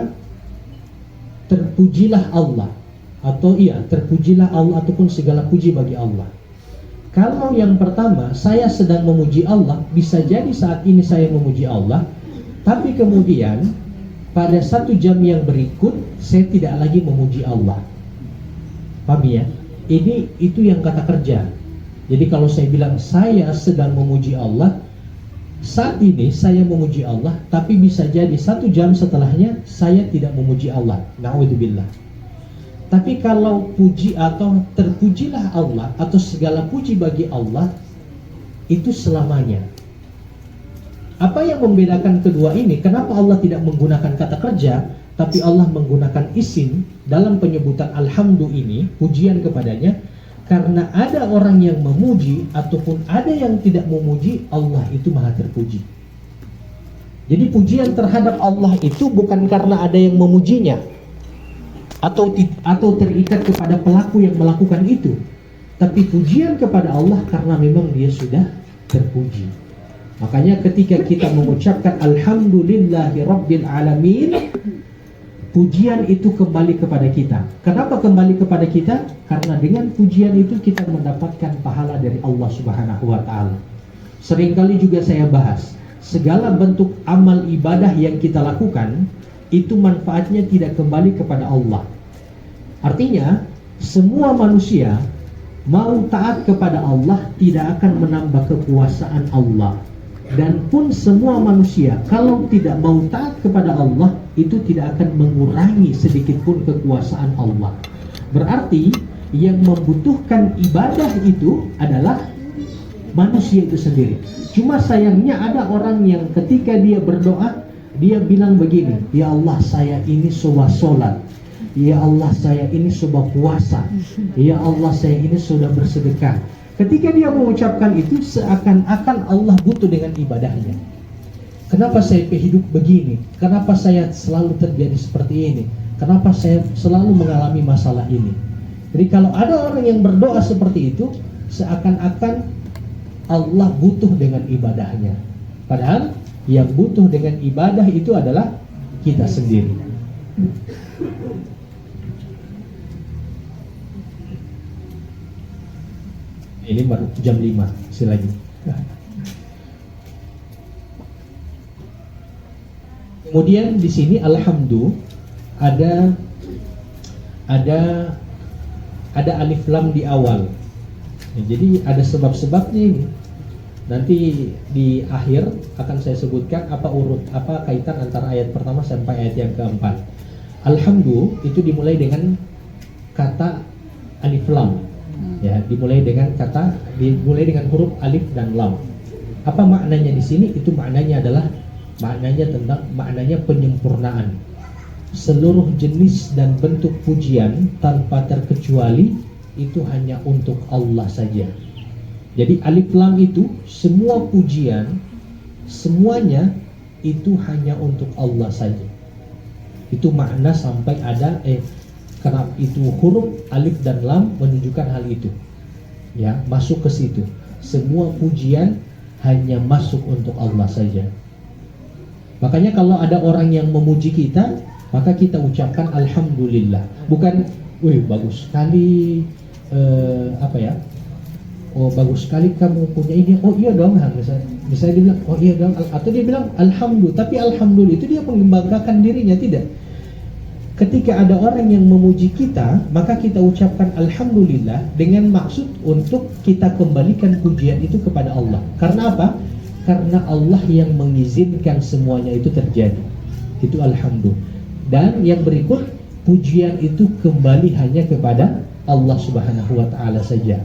terpujilah Allah, atau terpujilah Allah, ataupun segala puji bagi Allah. Kalau yang pertama, saya sedang memuji Allah, bisa jadi saat ini saya memuji Allah, tapi kemudian pada 1 jam yang berikut saya tidak lagi memuji Allah. Paham ya? Itu yang kata kerja. Jadi kalau saya bilang saya sedang memuji Allah, saat ini saya memuji Allah, tapi bisa jadi 1 jam setelahnya saya tidak memuji Allah. Na'udzubillah. Tapi kalau puji atau terpujilah Allah, atau segala puji bagi Allah, itu selamanya. Apa yang membedakan kedua ini? Kenapa Allah tidak menggunakan kata kerja, tapi Allah menggunakan isim dalam penyebutan alhamdu ini, pujian kepadanya? Karena ada orang yang memuji ataupun ada yang tidak memuji, Allah itu maha terpuji. Jadi pujian terhadap Allah itu bukan karena ada yang memujinya atau terikat kepada pelaku yang melakukan itu, tapi pujian kepada Allah karena memang dia sudah terpuji. Makanya ketika kita mengucapkan alhamdulillahi rabbil alamin, pujian itu kembali kepada kita. Kenapa kembali kepada kita? Karena dengan pujian itu kita mendapatkan pahala dari Allah Subhanahu wa Ta'ala. Seringkali juga saya bahas, segala bentuk amal ibadah yang kita lakukan itu manfaatnya tidak kembali kepada Allah. Artinya semua manusia mau taat kepada Allah tidak akan menambah kekuasaan Allah. Dan pun semua manusia kalau tidak mau taat kepada Allah, itu tidak akan mengurangi sedikit pun kekuasaan Allah. Berarti yang membutuhkan ibadah itu adalah manusia itu sendiri. Cuma sayangnya ada orang yang ketika dia berdoa, dia bilang begini, ya Allah saya ini sudah sholat, ya Allah saya ini sudah puasa, ya Allah saya ini sudah bersedekah. Ketika dia mengucapkan itu, seakan-akan Allah butuh dengan ibadahnya. Kenapa saya hidup begini? Kenapa saya selalu terjadi seperti ini? Kenapa saya selalu mengalami masalah ini? Jadi kalau ada orang yang berdoa seperti itu, seakan-akan Allah butuh dengan ibadahnya. Padahal yang butuh dengan ibadah itu adalah kita sendiri. Ini baru jam 5, lagi. Kemudian di sini alhamdu ada alif lam di awal. Ya, jadi ada sebab-sebabnya ini. Nanti di akhir akan saya sebutkan apa kaitan antara ayat pertama sampai ayat yang keempat. Alhamdu itu dimulai dengan kata alif lam. Ya, dimulai dengan huruf alif dan lam. Apa maknanya di sini? Itu maknanya adalah maknanya penyempurnaan. Seluruh jenis dan bentuk pujian tanpa terkecuali itu hanya untuk Allah saja. Jadi alif lam itu semua pujian semuanya itu hanya untuk Allah saja. Itu makna sampai ada karena itu huruf alif dan lam menunjukkan hal itu. Ya, masuk ke situ. Semua pujian hanya masuk untuk Allah saja. Makanya kalau ada orang yang memuji kita, maka kita ucapkan alhamdulillah. Bukan, wih bagus sekali, oh bagus sekali kamu punya ini. Oh iya dong, misalnya dia bilang, oh iya dong, atau dia bilang alhamdulillah. Tapi alhamdulillah itu dia membanggakan dirinya, tidak. Ketika ada orang yang memuji kita, maka kita ucapkan alhamdulillah dengan maksud untuk kita kembalikan pujian itu kepada Allah. Karena apa? Karena Allah yang mengizinkan semuanya itu terjadi. Itu alhamdulillah. Dan yang berikut, pujian itu kembali hanya kepada Allah Subhanahu wa taala saja.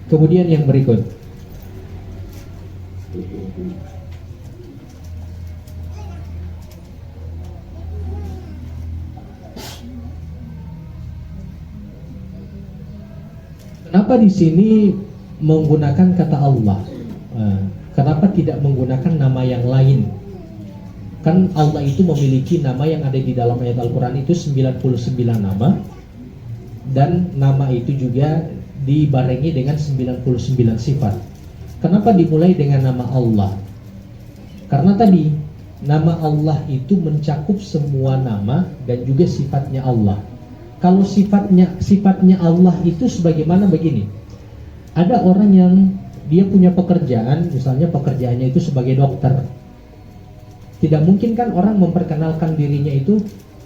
Kemudian yang berikut, kenapa di sini menggunakan kata Allah? Kenapa tidak menggunakan nama yang lain? Kan Allah itu memiliki nama yang ada di dalam ayat Al-Quran itu 99 nama. Dan nama itu juga dibarengi dengan 99 sifat. Kenapa dimulai dengan nama Allah? Karena tadi nama Allah itu mencakup semua nama dan juga sifatnya Allah. Kalau sifatnya Allah itu sebagaimana begini. Ada orang yang dia punya pekerjaan, misalnya pekerjaannya itu sebagai dokter. Tidak mungkin kan orang memperkenalkan dirinya itu,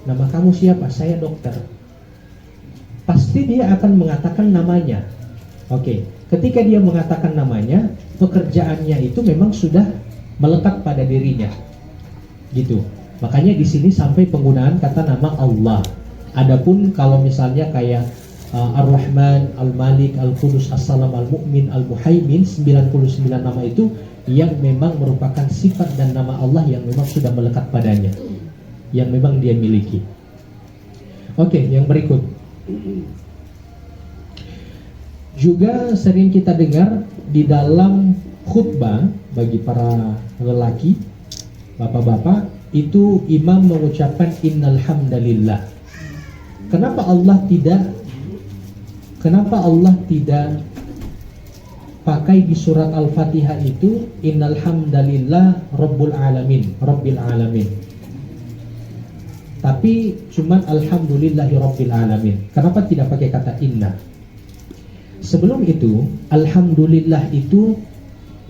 nama kamu siapa? Saya dokter. Pasti dia akan mengatakan namanya. Oke, ketika dia mengatakan namanya, pekerjaannya itu memang sudah melekat pada dirinya. Gitu. Makanya di sini sampai penggunaan kata nama Allah. Adapun kalau misalnya kayak Ar-Rahman, Al-Malik, Al-Qudus, As-Salam, Al-Mu'min, Al-Muhaimin, 99 nama itu yang memang merupakan sifat dan nama Allah yang memang sudah melekat padanya, yang memang dia miliki. Oke, yang berikut. Juga sering kita dengar di dalam khutbah bagi para lelaki, bapak-bapak, itu imam mengucapkan innal hamdalillah. Kenapa Allah tidak pakai di surat Al-Fatihah itu innal hamdalillah rabbil alamin. Tapi cuman alhamdulillahi rabbil alamin. Kenapa tidak pakai kata inna? Sebelum itu, alhamdulillah itu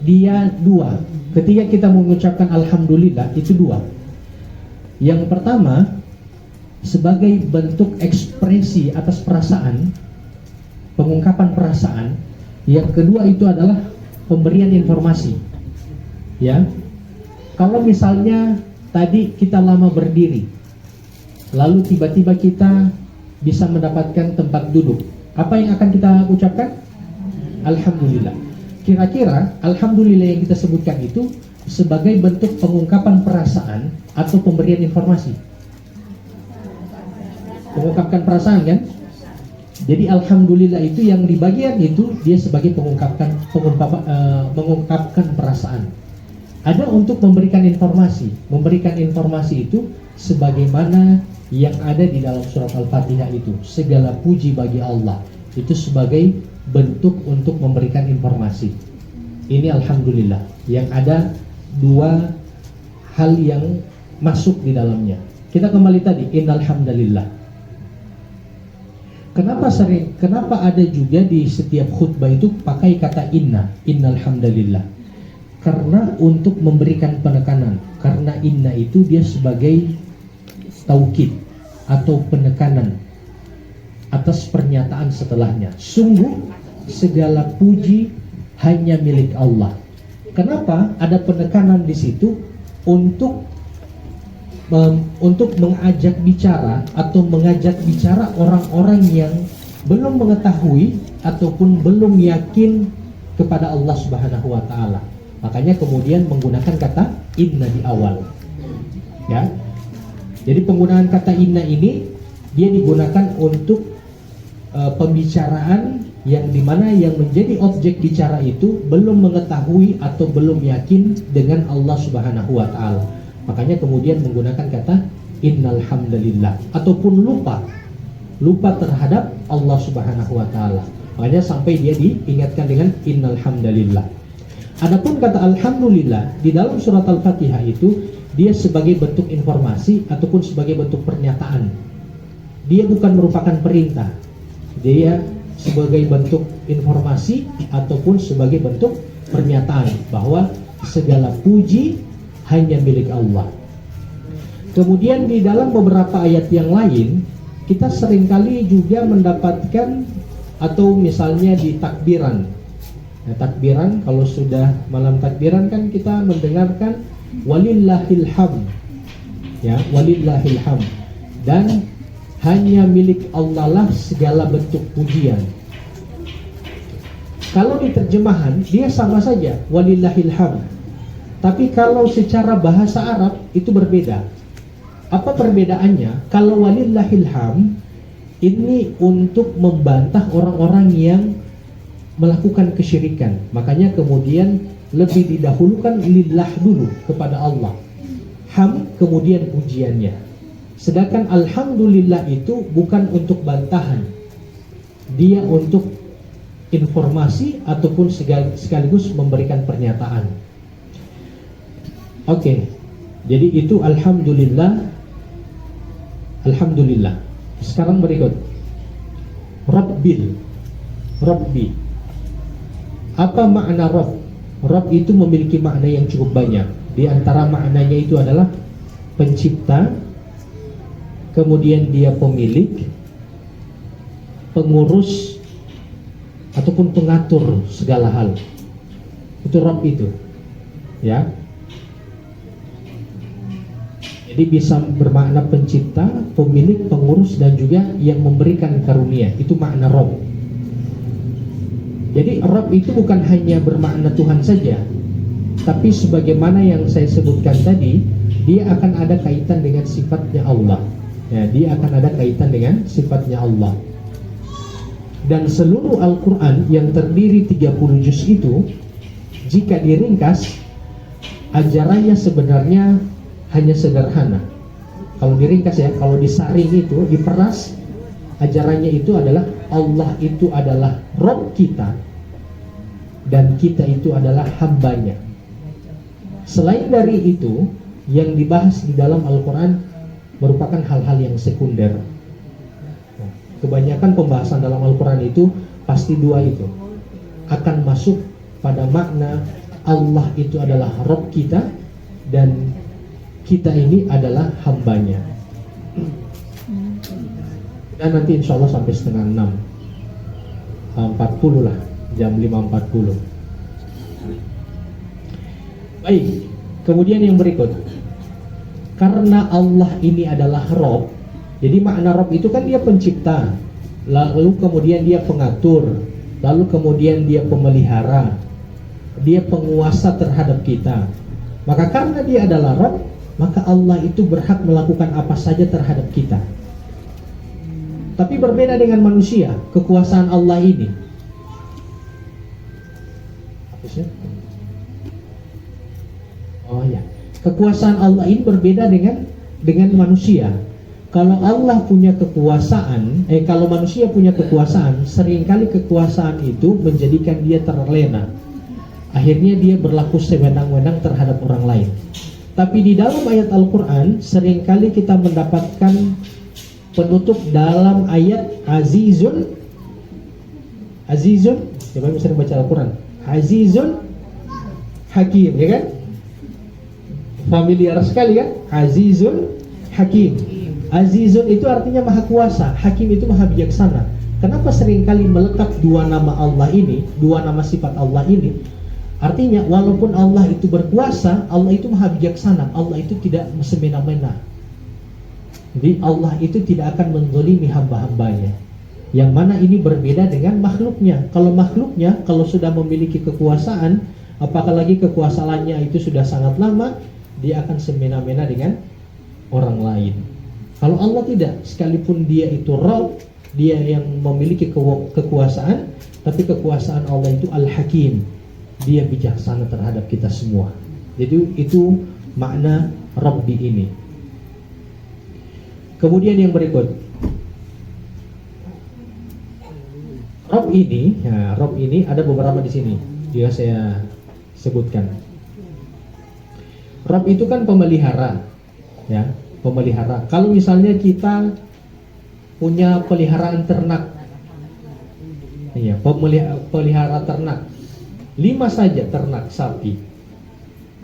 dia dua. Ketika kita mengucapkan alhamdulillah itu dua. Yang pertama, sebagai bentuk ekspresi atas perasaan, pengungkapan perasaan. Yang kedua itu adalah pemberian informasi. Ya. Kalau misalnya tadi kita lama berdiri, lalu tiba-tiba kita bisa mendapatkan tempat duduk, apa yang akan kita ucapkan? Alhamdulillah. Kira-kira alhamdulillah yang kita sebutkan itu sebagai bentuk pengungkapan perasaan atau pemberian informasi? Mengungkapkan perasaan kan? Jadi alhamdulillah itu yang di bagian itu dia sebagai mengungkapkan perasaan. Ada untuk memberikan informasi. Memberikan informasi itu sebagaimana yang ada di dalam surat Al-Fatihah itu. Segala puji bagi Allah. Itu sebagai bentuk untuk memberikan informasi. Ini alhamdulillah. Yang ada dua hal yang masuk di dalamnya. Kita kembali tadi, innal hamdalillah. Kenapa ada juga di setiap khutbah itu pakai kata innal hamdalillah? Karena untuk memberikan penekanan. Karena inna itu dia sebagai taukid atau penekanan atas pernyataan setelahnya. Sungguh segala puji hanya milik Allah. Kenapa ada penekanan di situ? Untuk mengajak bicara atau mengajak bicara orang-orang yang belum mengetahui ataupun belum yakin kepada Allah Subhanahu wa taala. Makanya kemudian menggunakan kata inna di awal. Ya. Jadi penggunaan kata inna ini dia digunakan untuk pembicaraan yang dimana yang menjadi objek bicara itu belum mengetahui atau belum yakin dengan Allah Subhanahu wa Ta'ala. Makanya kemudian menggunakan kata innal hamdalillah, ataupun lupa terhadap Allah Subhanahu wa Ta'ala. Makanya sampai dia diingatkan dengan innal hamdalillah. Adapun kata alhamdulillah di dalam surat Al-Fatihah itu dia sebagai bentuk informasi ataupun sebagai bentuk pernyataan. Dia bukan merupakan perintah. Dia sebagai bentuk informasi ataupun sebagai bentuk pernyataan bahwa segala puji hanya milik Allah. Kemudian di dalam beberapa ayat yang lain kita seringkali juga mendapatkan, atau misalnya di takbiran. Nah, takbiran, kalau sudah malam takbiran kan kita mendengarkan walillahil hamd. Ya, walillahil hamd. Dan hanya milik Allah lah segala bentuk pujian. Kalau di terjemahan dia sama saja walillahil hamd. Tapi kalau secara bahasa Arab itu berbeda. Apa perbedaannya? Kalau walillahil hamd ini untuk membantah orang-orang yang melakukan kesyirikan. Makanya kemudian lebih didahulukan lillah dulu kepada Allah. Ham kemudian pujiannya. Sedangkan alhamdulillah itu bukan untuk bantahan. Dia untuk informasi ataupun sekaligus memberikan pernyataan. Oke. Jadi itu alhamdulillah. Alhamdulillah. Sekarang berikut Rabbi. Apa makna Rabb? Rabb itu memiliki makna yang cukup banyak. Di antara maknanya itu adalah pencipta, kemudian dia pemilik, pengurus, ataupun pengatur segala hal. Itu Rabb itu. Ya. Jadi bisa bermakna pencipta, pemilik, pengurus, dan juga yang memberikan karunia. Itu makna Rabb. Jadi Rabb itu bukan hanya bermakna Tuhan saja, tapi sebagaimana yang saya sebutkan tadi, dia akan ada kaitan dengan sifatnya Allah. Ya, dia akan ada kaitan dengan sifatnya Allah. Dan seluruh Al-Quran yang terdiri 30 juz itu, jika diringkas, ajarannya sebenarnya hanya sederhana. Kalau diringkas ya, kalau disaring itu, diperas, ajarannya itu adalah Allah itu adalah Rabb kita dan kita itu adalah hambanya. Selain dari itu, yang dibahas di dalam Al-Quran merupakan hal-hal yang sekunder. Kebanyakan pembahasan dalam Al-Quran itu pasti dua itu akan masuk pada makna Allah itu adalah Rabb kita dan kita ini adalah hambanya. Dan nanti insya Allah sampai setengah 6:40 lah, jam 5:40. Baik, kemudian yang berikut, karena Allah ini adalah Rabb, jadi makna Rabb itu kan dia pencipta, lalu kemudian dia pengatur, lalu kemudian dia pemelihara, dia penguasa terhadap kita. Maka karena dia adalah Rabb, maka Allah itu berhak melakukan apa saja terhadap kita. Tapi berbeda dengan manusia, kekuasaan Allah ini. Oh ya, kekuasaan Allah ini berbeda dengan manusia. Kalau Allah punya kekuasaan, kalau manusia punya kekuasaan, seringkali kekuasaan itu menjadikan dia terlena. Akhirnya dia berlaku sewenang-wenang terhadap orang lain. Tapi di dalam ayat Al-Quran seringkali kita mendapatkan penutup dalam ayat Azizun. Siapa yang sering baca Al-Quran? Azizun Hakim, ya kan? Familiar sekali kan? Azizun Hakim. Azizun itu artinya maha kuasa, Hakim itu maha bijaksana. Kenapa seringkali melekat dua nama Allah ini, dua nama sifat Allah ini? Artinya walaupun Allah itu berkuasa, Allah itu maha bijaksana, Allah itu tidak semena-mena. Jadi Allah itu tidak akan menzalimi hamba-hambanya. Yang mana ini berbeda dengan makhluknya. Kalau makhluknya, kalau sudah memiliki kekuasaan, apalagi kekuasaannya itu sudah sangat lama, dia akan semena-mena dengan orang lain. Kalau Allah tidak, sekalipun dia itu Rabb, dia yang memiliki kekuasaan, tapi kekuasaan Allah itu Al-Hakim. Dia bijaksana terhadap kita semua. Jadi itu makna Rabbi ini. Kemudian yang berikut, Rabb ini ada beberapa di sini. Dia saya sebutkan. Rabb itu kan pemelihara, ya, pemelihara. Kalau misalnya kita punya peliharaan ternak, iya, pelihara ternak, 5 saja ternak sapi.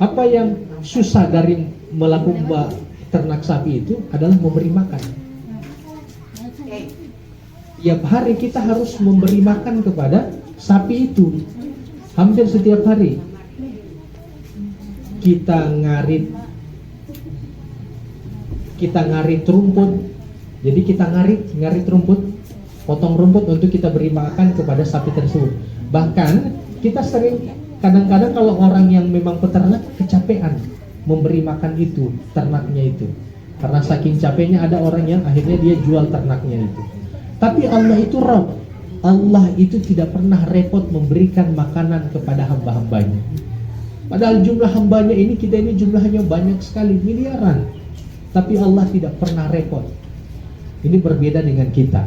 Apa yang susah dari melakukan ternak sapi itu adalah memberi makan. Tiap hari kita harus memberi makan kepada sapi itu. Hampir setiap hari kita ngarit rumput. Jadi kita ngarit rumput, potong rumput untuk kita beri makan kepada sapi tersebut. Bahkan kita sering, kadang-kadang kalau orang yang memang peternak kecapean memberi makan itu, ternaknya itu, karena saking capeknya ada orang yang akhirnya dia jual ternaknya itu. Tapi Allah itu Rabb. Allah itu tidak pernah repot memberikan makanan kepada hamba-hambanya. Padahal jumlah hambanya ini, kita ini jumlahnya banyak sekali, miliaran. Tapi Allah tidak pernah repot. Ini berbeda dengan kita.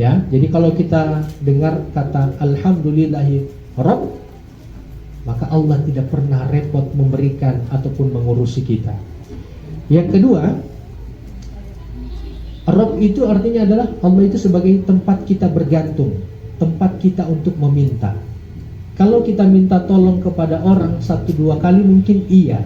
Ya, jadi kalau kita dengar kata Alhamdulillahi Rabb, maka Allah tidak pernah repot memberikan ataupun mengurusi kita. Yang kedua, Rabb itu artinya adalah Allah itu sebagai tempat kita bergantung, tempat kita untuk meminta. Kalau kita minta tolong kepada orang 1-2 kali mungkin iya,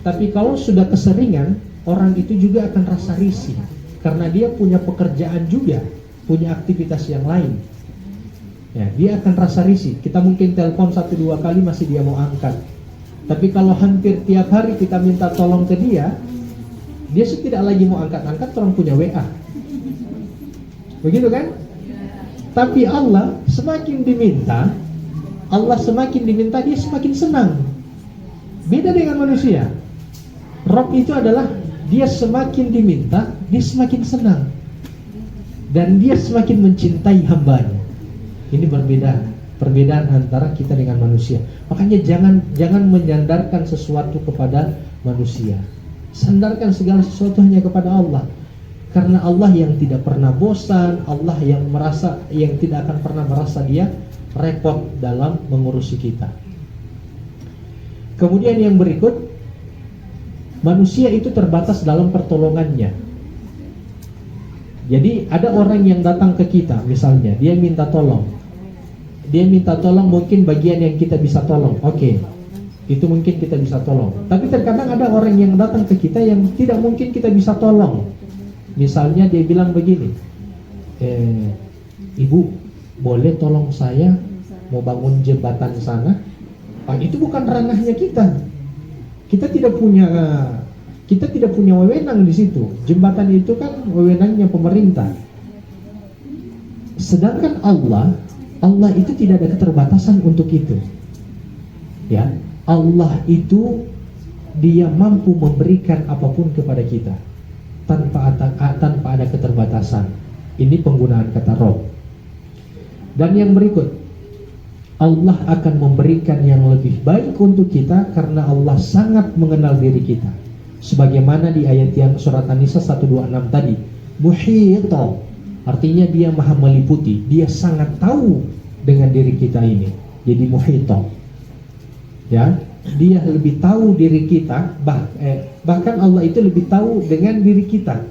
tapi kalau sudah keseringan, orang itu juga akan rasa risih, karena dia punya pekerjaan juga, punya aktivitas yang lain. Ya, dia akan rasa risih. Kita mungkin telepon 1-2 kali masih dia mau angkat, tapi kalau hampir tiap hari kita minta tolong ke dia tidak lagi mau angkat-angkat, orang punya WA. Begitu kan? Tapi Allah semakin diminta, dia semakin senang. Beda dengan manusia. Rabb itu adalah dia semakin diminta, dia semakin senang. Dan dia semakin mencintai hambanya. Ini perbedaan antara kita dengan manusia. Makanya jangan menyandarkan sesuatu kepada manusia. Sandarkan segala sesuatu hanya kepada Allah. Karena Allah yang tidak pernah bosan, Allah yang tidak akan pernah merasa dia repot dalam mengurusi kita. Kemudian yang berikut, manusia itu terbatas dalam pertolongannya. Jadi ada orang yang datang ke kita, misalnya dia minta tolong mungkin bagian yang kita bisa tolong. Oke, itu mungkin kita bisa tolong. Tapi terkadang ada orang yang datang ke kita yang tidak mungkin kita bisa tolong. Misalnya dia bilang begini, Ibu, boleh tolong saya mau bangun jembatan sana? Itu bukan ranahnya kita. Kita tidak punya wewenang di situ. Jembatan itu kan wewenangnya pemerintah. Sedangkan Allah itu tidak ada keterbatasan untuk itu. Ya, Allah itu dia mampu memberikan apapun kepada kita tanpa ada keterbatasan. Ini penggunaan kata Rabb. Dan yang berikut, Allah akan memberikan yang lebih baik untuk kita karena Allah sangat mengenal diri kita. Sebagaimana di ayat yang surat An-Nisa 126 tadi, muhita, artinya dia maha meliputi, dia sangat tahu dengan diri kita ini. Jadi muhita. Ya, dia lebih tahu diri kita, bahkan Allah itu lebih tahu dengan diri kita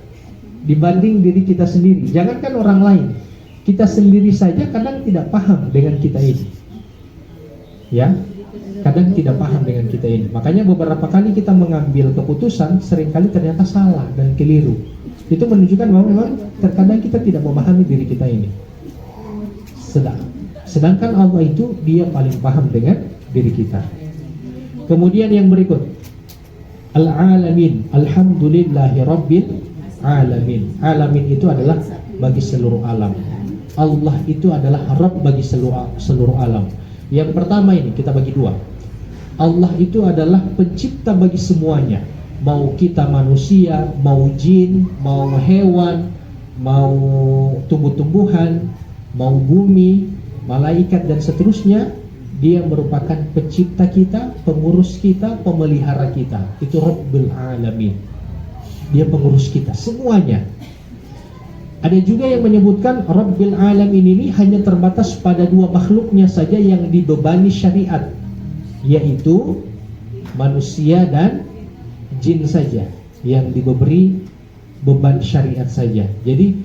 dibanding diri kita sendiri. Jangankan orang lain, kita sendiri saja kadang tidak paham dengan kita ini. Ya, kadang tidak paham dengan kita ini. Makanya beberapa kali kita mengambil keputusan seringkali ternyata salah dan keliru. Itu menunjukkan bahwa memang terkadang kita tidak memahami diri kita ini. Sedangkan Allah itu dia paling paham dengan diri kita. Kemudian yang berikut, Al-Alamin, Alhamdulillahi Rabbil Alamin. Alamin itu adalah bagi seluruh alam. Allah itu adalah Rabb bagi seluruh alam. Yang pertama ini kita bagi dua. Allah itu adalah pencipta bagi semuanya. Mau kita manusia, mau jin, mau hewan, mau tumbuh-tumbuhan, mau bumi, malaikat dan seterusnya. Dia merupakan pencipta kita, pengurus kita, pemelihara kita. Itu Rabbul Alamin. Dia pengurus kita semuanya. Ada juga yang menyebutkan Rabbul Alamin ini hanya terbatas pada dua makhluknya saja yang dibebani syariat, yaitu manusia dan jin saja yang diberi beban syariat saja. Jadi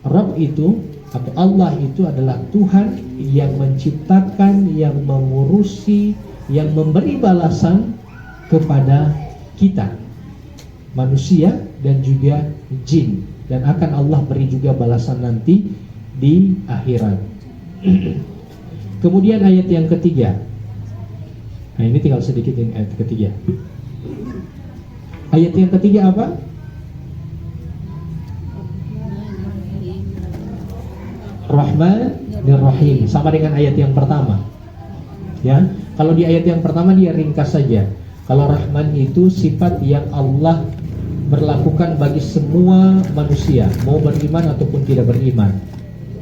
Rabb itu atau Allah itu adalah Tuhan yang menciptakan, yang mengurusi, yang memberi balasan kepada kita, manusia dan juga jin, dan akan Allah beri juga balasan nanti di akhirat. Kemudian ayat yang ketiga. Nah, ini tinggal sedikit ini ayat ketiga. Ayat yang ketiga apa? Rahman dan Rahim, sama dengan ayat yang pertama. Ya, kalau di ayat yang pertama dia ringkas saja. Kalau Rahman itu sifat yang Allah berlakukan bagi semua manusia, mau beriman ataupun tidak beriman.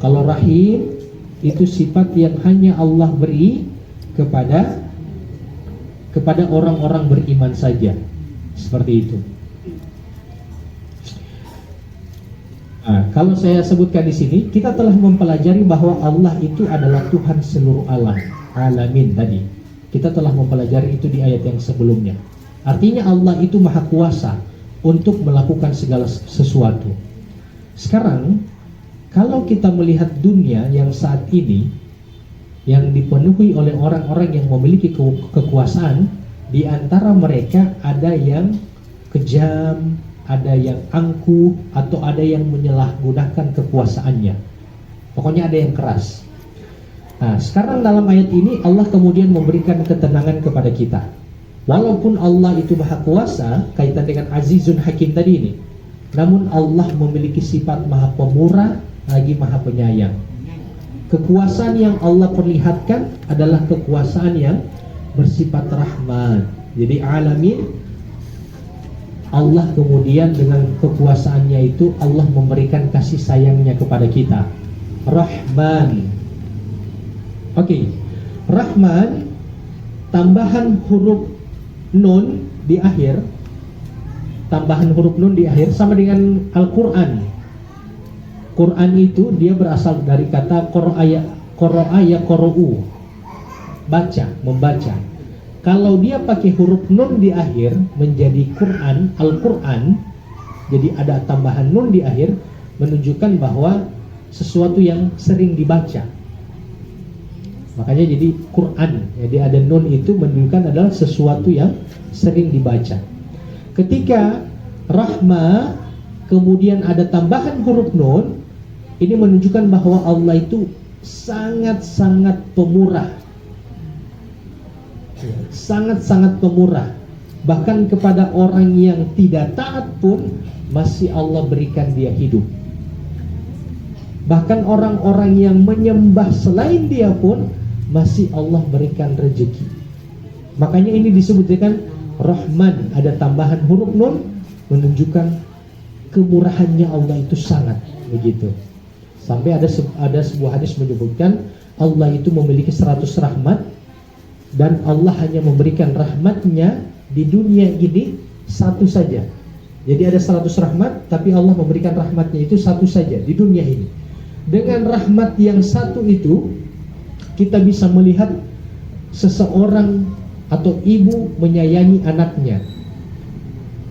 Kalau Rahim itu sifat yang hanya Allah beri kepada orang-orang beriman saja. Seperti itu. Nah, kalau saya sebutkan di sini, kita telah mempelajari bahwa Allah itu adalah Tuhan seluruh alam, alamin tadi. Kita telah mempelajari itu di ayat yang sebelumnya. Artinya Allah itu maha kuasa untuk melakukan segala sesuatu. Sekarang, kalau kita melihat dunia yang saat ini, yang dipenuhi oleh orang-orang yang memiliki kekuasaan, di antara mereka ada yang kejam, ada yang angkuh, atau ada yang menyalahgunakan kekuasaannya. Pokoknya ada yang keras. Nah, sekarang dalam ayat ini Allah kemudian memberikan ketenangan kepada kita. Walaupun Allah itu maha kuasa, kaitan dengan Azizun Hakim tadi ini, namun Allah memiliki sifat maha pemurah, lagi maha penyayang. Kekuasaan yang Allah perlihatkan adalah kekuasaan yang bersifat rahmat. Jadi alamin, Allah kemudian dengan kekuasaannya itu Allah memberikan kasih sayangnya kepada kita. Rahman. Oke. Rahman, tambahan huruf nun di akhir. Tambahan huruf nun di akhir sama dengan Al-Qur'an. Quran itu dia berasal dari kata qara'a yaqra'u, baca, membaca. Kalau dia pakai huruf nun di akhir menjadi Quran, Al-Quran, jadi ada tambahan nun di akhir, menunjukkan bahwa sesuatu yang sering dibaca. Makanya jadi Quran, jadi ada nun itu menunjukkan adalah sesuatu yang sering dibaca. Ketika Rahma kemudian ada tambahan huruf nun, ini menunjukkan bahwa Allah itu sangat-sangat pemurah. Sangat-sangat pemurah. Bahkan kepada orang yang tidak taat pun masih Allah berikan dia hidup. Bahkan orang-orang yang menyembah selain dia pun masih Allah berikan rezeki. Makanya ini disebutkan Rahman, ada tambahan huruf nun menunjukkan kemurahannya Allah itu sangat, begitu. Sampai ada sebuah hadis menyebutkan Allah itu memiliki 100 rahmat, dan Allah hanya memberikan rahmatnya di dunia ini satu saja. Jadi ada 100 rahmat, tapi Allah memberikan rahmatnya itu satu saja di dunia ini. Dengan rahmat yang satu itu, kita bisa melihat seseorang atau ibu menyayangi anaknya.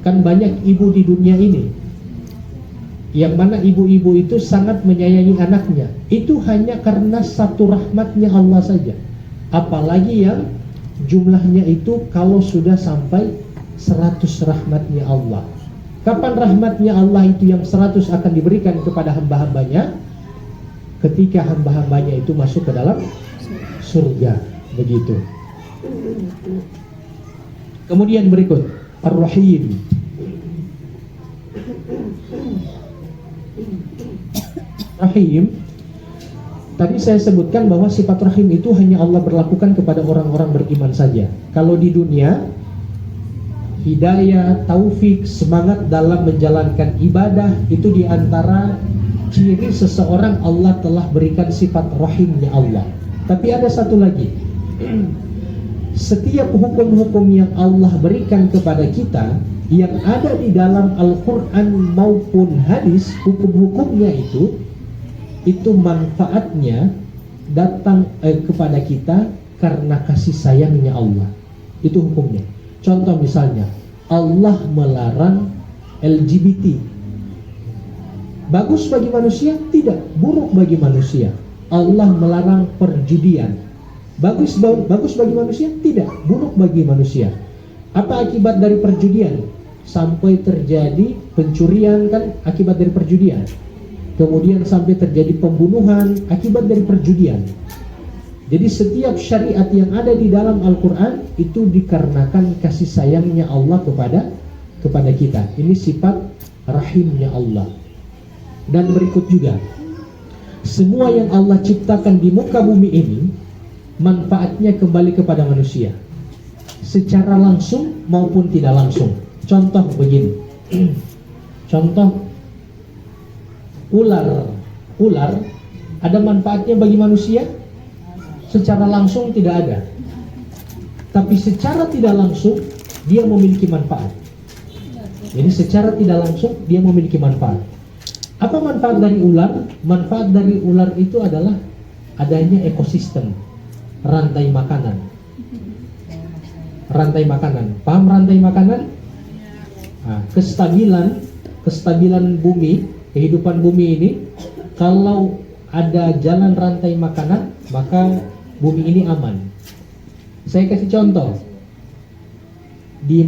Kan banyak ibu di dunia ini yang mana ibu-ibu itu sangat menyayangi anaknya. Itu hanya karena satu rahmatnya Allah saja. Apalagi yang jumlahnya itu kalau sudah sampai 100 rahmatnya Allah. Kapan rahmatnya Allah itu yang 100 akan diberikan kepada hamba-hambanya? Ketika hamba-hambanya itu masuk ke dalam surga, begitu. Kemudian berikut Ar-Rahim. Rahim, tadi saya sebutkan bahwa sifat rahim itu hanya Allah berlakukan kepada orang-orang beriman saja. Kalau di dunia, hidayah, taufik, semangat dalam menjalankan ibadah itu diantara ciri seseorang Allah telah berikan sifat rahimnya Allah. Tapi ada satu lagi. Setiap hukum-hukum yang Allah berikan kepada kita yang ada di dalam Al-Quran maupun hadis, hukum-hukumnya itu manfaatnya datang kepada kita karena kasih sayangnya Allah. Itu hukumnya. Contoh misalnya, Allah melarang LGBT. Bagus bagi manusia? Tidak. Buruk bagi manusia. Allah melarang perjudian. Bagus bagi manusia? Tidak. Buruk bagi manusia. Apa akibat dari perjudian? Sampai terjadi pencurian, kan akibat dari perjudian. Kemudian sampai terjadi pembunuhan akibat dari perjudian. Jadi setiap syariat yang ada di dalam Al-Quran itu dikarenakan kasih sayangnya Allah kepada kita. Ini sifat rahimnya Allah. Dan berikut juga, semua yang Allah ciptakan di muka bumi ini manfaatnya kembali kepada manusia, secara langsung maupun tidak langsung. Contoh begini. Contoh, ular ada manfaatnya bagi manusia? Secara langsung tidak ada. Tapi secara tidak langsung dia memiliki manfaat. Jadi secara tidak langsung dia memiliki manfaat. Apa manfaat dari ular? Manfaat dari ular itu adalah adanya ekosistem, rantai makanan. Rantai makanan. Paham rantai makanan? Nah, kestabilan bumi, kehidupan bumi ini, kalau ada jalan rantai makanan, maka bumi ini aman. Saya kasih contoh. Di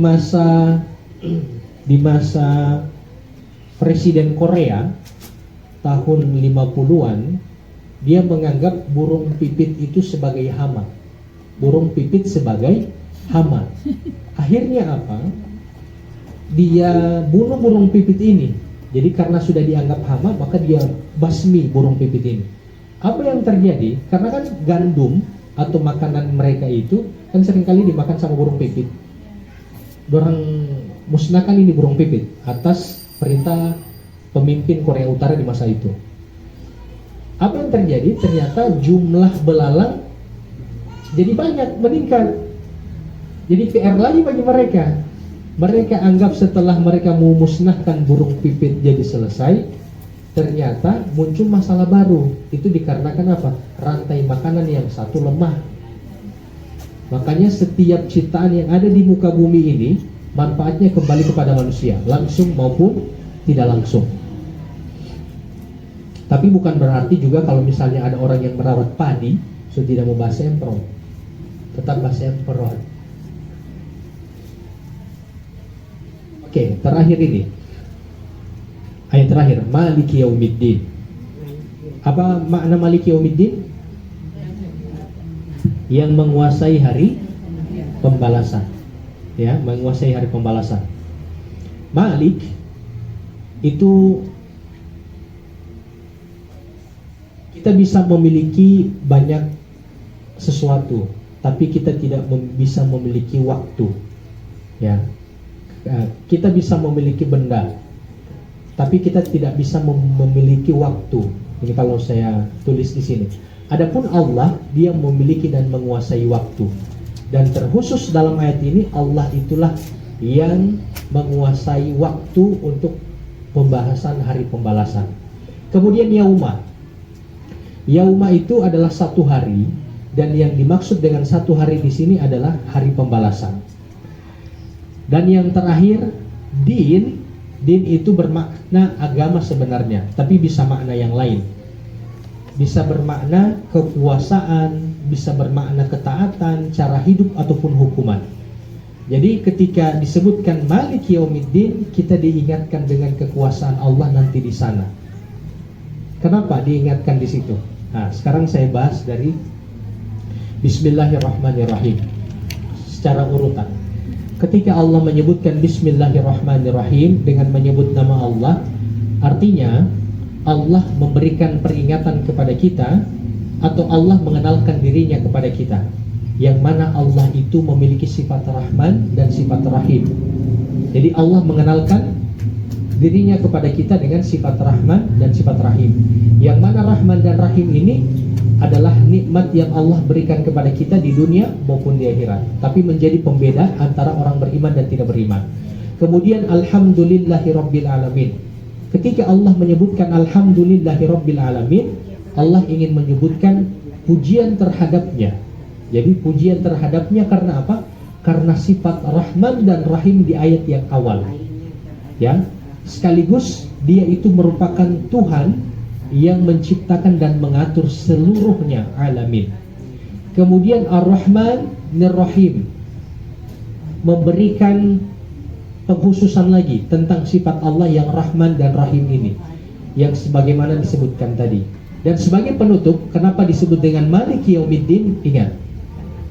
masa Presiden Korea tahun 50-an, dia menganggap burung pipit itu sebagai hama. Burung pipit sebagai hama. Akhirnya apa? Dia bunuh burung pipit ini. Jadi karena sudah dianggap hama, maka dia basmi burung pipit ini. Apa yang terjadi? Karena kan gandum atau makanan mereka itu kan seringkali dimakan sama burung pipit. Dorang musnahkan ini burung pipit atas perintah pemimpin Korea Utara di masa itu. Apa yang terjadi? Ternyata jumlah belalang jadi banyak, meningkat. Jadi PR lagi bagi mereka. Mereka anggap setelah mereka memusnahkan burung pipit jadi selesai, ternyata muncul masalah baru. Itu dikarenakan apa? Rantai makanan yang satu lemah. Makanya setiap ciptaan yang ada di muka bumi ini manfaatnya kembali kepada manusia, langsung maupun tidak langsung. Tapi bukan berarti juga kalau misalnya ada orang yang merawat padi, so tidak mau bahasa semprot, tetap bahasa semprot. Oke, terakhir ini ayat terakhir, Maliki Yaumiddin. Apa makna Maliki Yaumiddin? Yang menguasai hari pembalasan. Ya, menguasai hari pembalasan. Malik itu kita bisa memiliki banyak sesuatu, tapi kita tidak bisa memiliki waktu. Ya, kita bisa memiliki benda, tapi kita tidak bisa memiliki waktu. Ini kalau saya tulis di sini. Adapun Allah, dia memiliki dan menguasai waktu. Dan terkhusus dalam ayat ini, Allah itulah yang menguasai waktu untuk pembahasan hari pembalasan. Kemudian yauma. Yauma itu adalah satu hari, dan yang dimaksud dengan satu hari di sini adalah hari pembalasan. Dan yang terakhir, din. Din itu bermakna agama sebenarnya, tapi bisa makna yang lain. Bisa bermakna kekuasaan, bisa bermakna ketaatan, cara hidup ataupun hukuman. Jadi ketika disebutkan Malik Yaumiddin, kita diingatkan dengan kekuasaan Allah nanti di sana. Kenapa diingatkan di situ? Nah, sekarang saya bahas dari Bismillahirrahmanirrahim secara urutan. Ketika Allah menyebutkan Bismillahirrahmanirrahim dengan menyebut nama Allah, artinya Allah memberikan peringatan kepada kita, atau Allah mengenalkan dirinya kepada kita, yang mana Allah itu memiliki sifat Rahman dan sifat Rahim. Jadi Allah mengenalkan dirinya kepada kita dengan sifat Rahman dan sifat Rahim. Yang mana Rahman dan Rahim ini adalah nikmat yang Allah berikan kepada kita di dunia maupun di akhirat, tapi menjadi pembeda antara orang beriman dan tidak beriman. Kemudian alhamdulillahirabbil alamin. Ketika Allah menyebutkan alhamdulillahirabbil alamin, Allah ingin menyebutkan pujian terhadapnya. Jadi pujian terhadapnya karena apa? Karena sifat Rahman dan Rahim di ayat yang awal. Ya, sekaligus dia itu merupakan Tuhan yang menciptakan dan mengatur seluruhnya alamin. Kemudian Ar-Rahman Ar-Rahim memberikan pengkhususan lagi tentang sifat Allah yang Rahman dan Rahim ini, yang sebagaimana disebutkan tadi. Dan sebagai penutup, kenapa disebut dengan Maliki Yaumiddin? Ingat,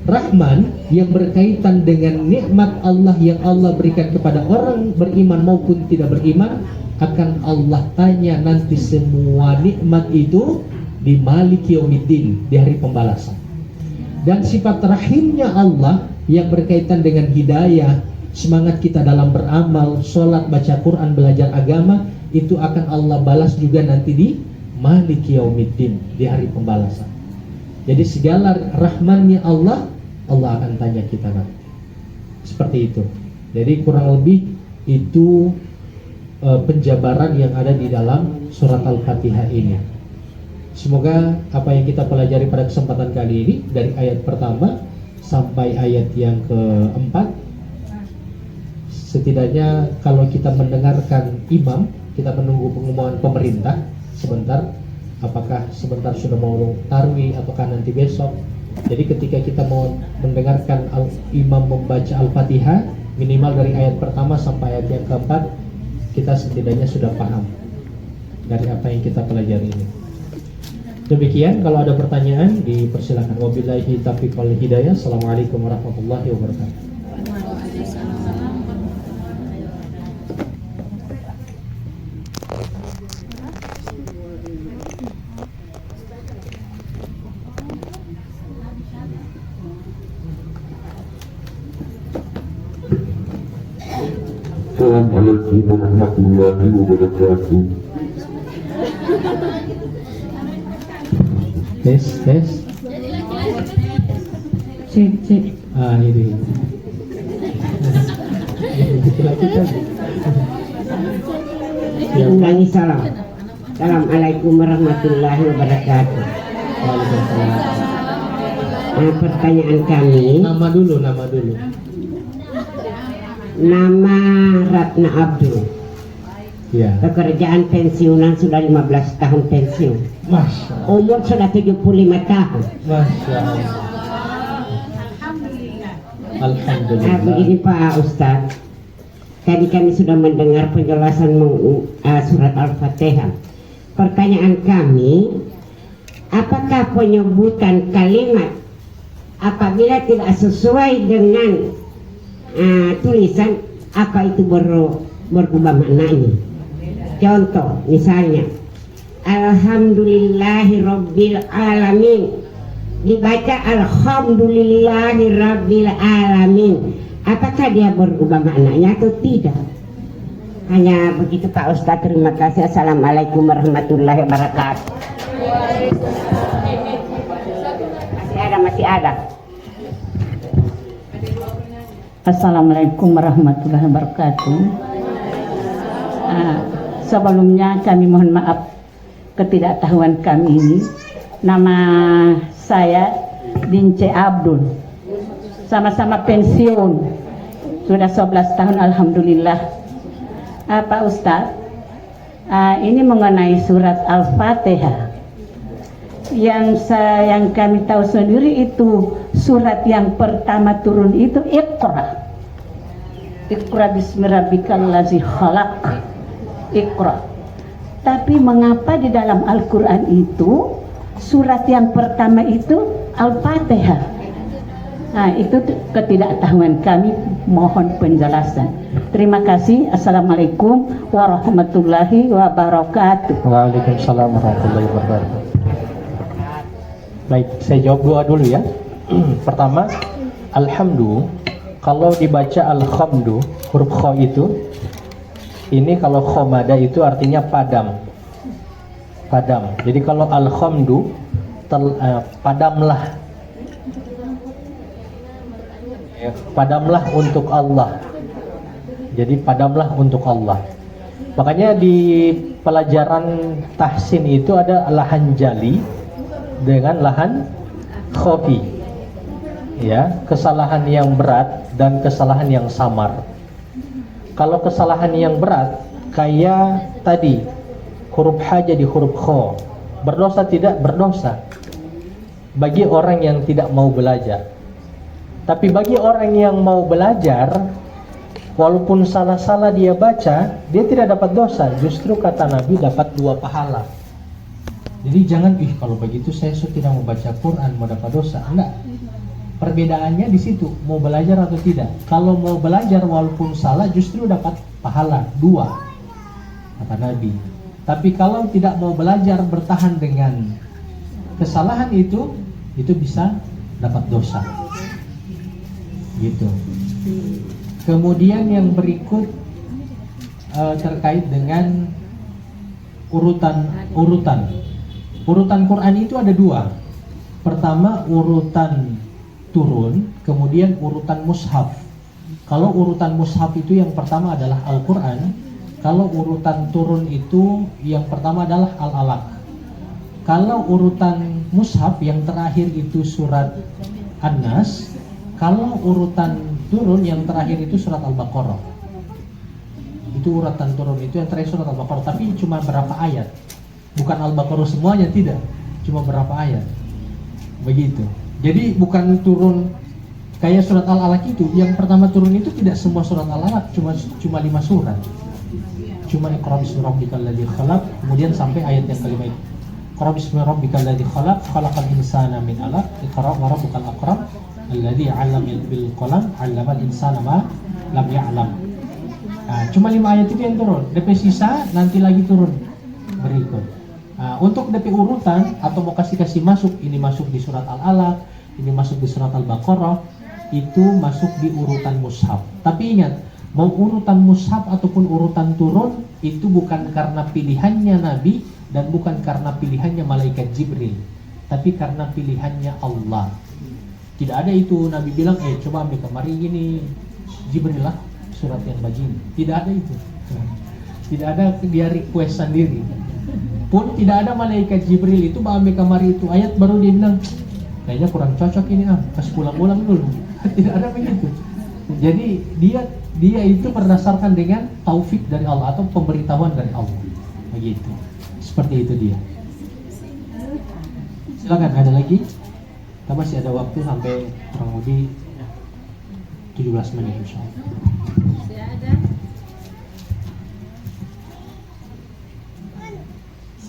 Rahman yang berkaitan dengan nikmat Allah yang Allah berikan kepada orang beriman maupun tidak beriman, akan Allah tanya nanti semua nikmat itu di Maliki Yaumiddin, di hari pembalasan. Dan sifat rahimnya Allah yang berkaitan dengan hidayah, semangat kita dalam beramal, sholat, baca Quran, belajar agama, itu akan Allah balas juga nanti di Maliki Yaumiddin, di hari pembalasan. Jadi segala rahmannya Allah, Allah akan tanya kita nanti. Seperti itu. Jadi kurang lebih itu penjabaran yang ada di dalam surat Al-Fatihah ini. Semoga apa yang kita pelajari pada kesempatan kali ini, dari ayat pertama sampai ayat yang keempat, setidaknya kalau kita mendengarkan imam, kita menunggu pengumuman pemerintah sebentar, apakah sebentar sudah mau tarwi ataukah nanti besok. Jadi ketika kita mau mendengarkan imam membaca Al-Fatihah, minimal dari ayat pertama sampai ayat yang keempat, kita setidaknya sudah paham dari apa yang kita pelajari ini. Demikian, kalau ada pertanyaan dipersilakan. Wabillahi taufiq wal hidayah. Assalamualaikum warahmatullahi wabarakatuh. Assalamualaikum warahmatullahi wabarakatuh. Tes. Cek. Ini. Ulangi salam. Assalamualaikum warahmatullahi wabarakatuh. Pertanyaan kami. Nama dulu. Nama Ratna Abdul. Ya. Pekerjaan pensiunan sudah 15 tahun pensiun. Masya Allah. Umur sudah 75 tahun. Masya Allah. Alhamdulillah. Begini Pak Ustadz, tadi kami sudah mendengar penjelasan surat Al-Fatihah. Pertanyaan kami, apakah penyebutan kalimat apabila tidak sesuai dengan tulisan, apa itu berubah maknanya? Contoh, misalnya Alhamdulillahirabbil alamin, dibaca Alhamdulillahirabbil alamin, apakah dia berubah maknanya atau tidak? Hanya begitu Pak Ustadz, terima kasih. Assalamualaikum warahmatullahi wabarakatuh. Masih ada. Assalamualaikum warahmatullahi wabarakatuh. Sebelumnya kami mohon maaf ketidaktahuan kami ini. Nama saya Dince Abdul. Sama-sama pensiun. Sudah 11 tahun alhamdulillah. Pak Ustadz, ini mengenai surat Al-Fatihah. Yang kami tahu sendiri itu surat yang pertama turun itu Iqra. Iqra bismi rabbikal ladzi khalaq. Iqra. Tapi mengapa di dalam Al-Qur'an itu surat yang pertama itu Al-Fatihah? Nah, itu ketidaktahuan kami, mohon penjelasan. Terima kasih. Assalamualaikum warahmatullahi wabarakatuh. Waalaikumsalam warahmatullahi wabarakatuh. Baik, saya jawab dulu ya. Pertama, alhamdu. Kalau dibaca alhamdu, huruf kha itu Ini kalau khomada itu artinya padam. Padam. Jadi kalau al-khamdu padamlah. Ya, padamlah untuk Allah. Jadi padamlah untuk Allah. Makanya di pelajaran tahsin itu ada lahan jali dengan lahan khofi. Ya, kesalahan yang berat dan kesalahan yang samar. Kalau kesalahan yang berat kayak tadi huruf H jadi huruf Kho, berdosa tidak berdosa bagi orang yang tidak mau belajar. Tapi bagi orang yang mau belajar, walaupun salah-salah dia baca, dia tidak dapat dosa. Justru kata Nabi dapat 2 pahala. Jadi jangan, kalau begitu saya tidak mau baca Quran, mau dapat dosa. Enggak. Perbedaannya di situ, mau belajar atau tidak. Kalau mau belajar walaupun salah, justru dapat pahala 2, kata Nabi. Tapi kalau tidak mau belajar, bertahan dengan kesalahan itu bisa dapat dosa. Gitu. Kemudian yang berikut terkait dengan urutan Quran itu ada 2. Pertama urutan turun, kemudian urutan mushaf. Kalau urutan mushaf itu yang pertama adalah Al-Quran. Kalau urutan turun itu yang pertama adalah Al-Alaq. Kalau urutan mushaf yang terakhir itu surat An-Nas. Kalau urutan turun yang terakhir itu surat Al-Baqarah. Itu urutan turun itu yang terakhir surat Al-Baqarah, tapi cuma berapa ayat. Bukan Al-Baqarah semuanya, tidak. Cuma berapa ayat. Begitu. Jadi bukan turun kayak surat Al-Alaq itu. Yang pertama turun itu tidak semua surat Al-Alaq, cuma 5 surat. Cuma Iqra bismi rabbikal ladzi khalaq, kemudian sampai ayat yang kelima itu. Iqra bismi rabbikal ladzi khalaq, khalaqal insana min 'alaq, Iqra wa rabbukal akram alladzi 'allama bil qalam, 'allamal insana ma lam ya'lam. Nah, cuma 5 ayat itu yang turun. DP sisa nanti lagi turun berikut. Nah, untuk DP urutan atau mau kasih masuk, ini masuk di surat Al-Alaq, ini masuk di surat Al-Baqarah, itu masuk di urutan mushaf. Tapi ingat, mau urutan mushaf ataupun urutan turun itu bukan karena pilihannya Nabi dan bukan karena pilihannya malaikat Jibril, tapi karena pilihannya Allah. Tidak ada itu Nabi bilang, coba ambil kemari gini Jibril lah surat yang begini. Tidak ada itu. Tidak ada dia request sendiri. Pun tidak ada malaikat Jibril itu ambil kemari itu ayat baru dia bilang kayaknya kurang cocok ini, kasih pulang-pulang dulu. Tidak ada begitu. Jadi dia itu berdasarkan dengan taufik dari Allah atau pemberitahuan dari Allah. Begitu. Seperti itu dia. Silakan, ada lagi? Kita masih ada waktu sampai kurang lebih 17 menit insyaallah. Masih ada.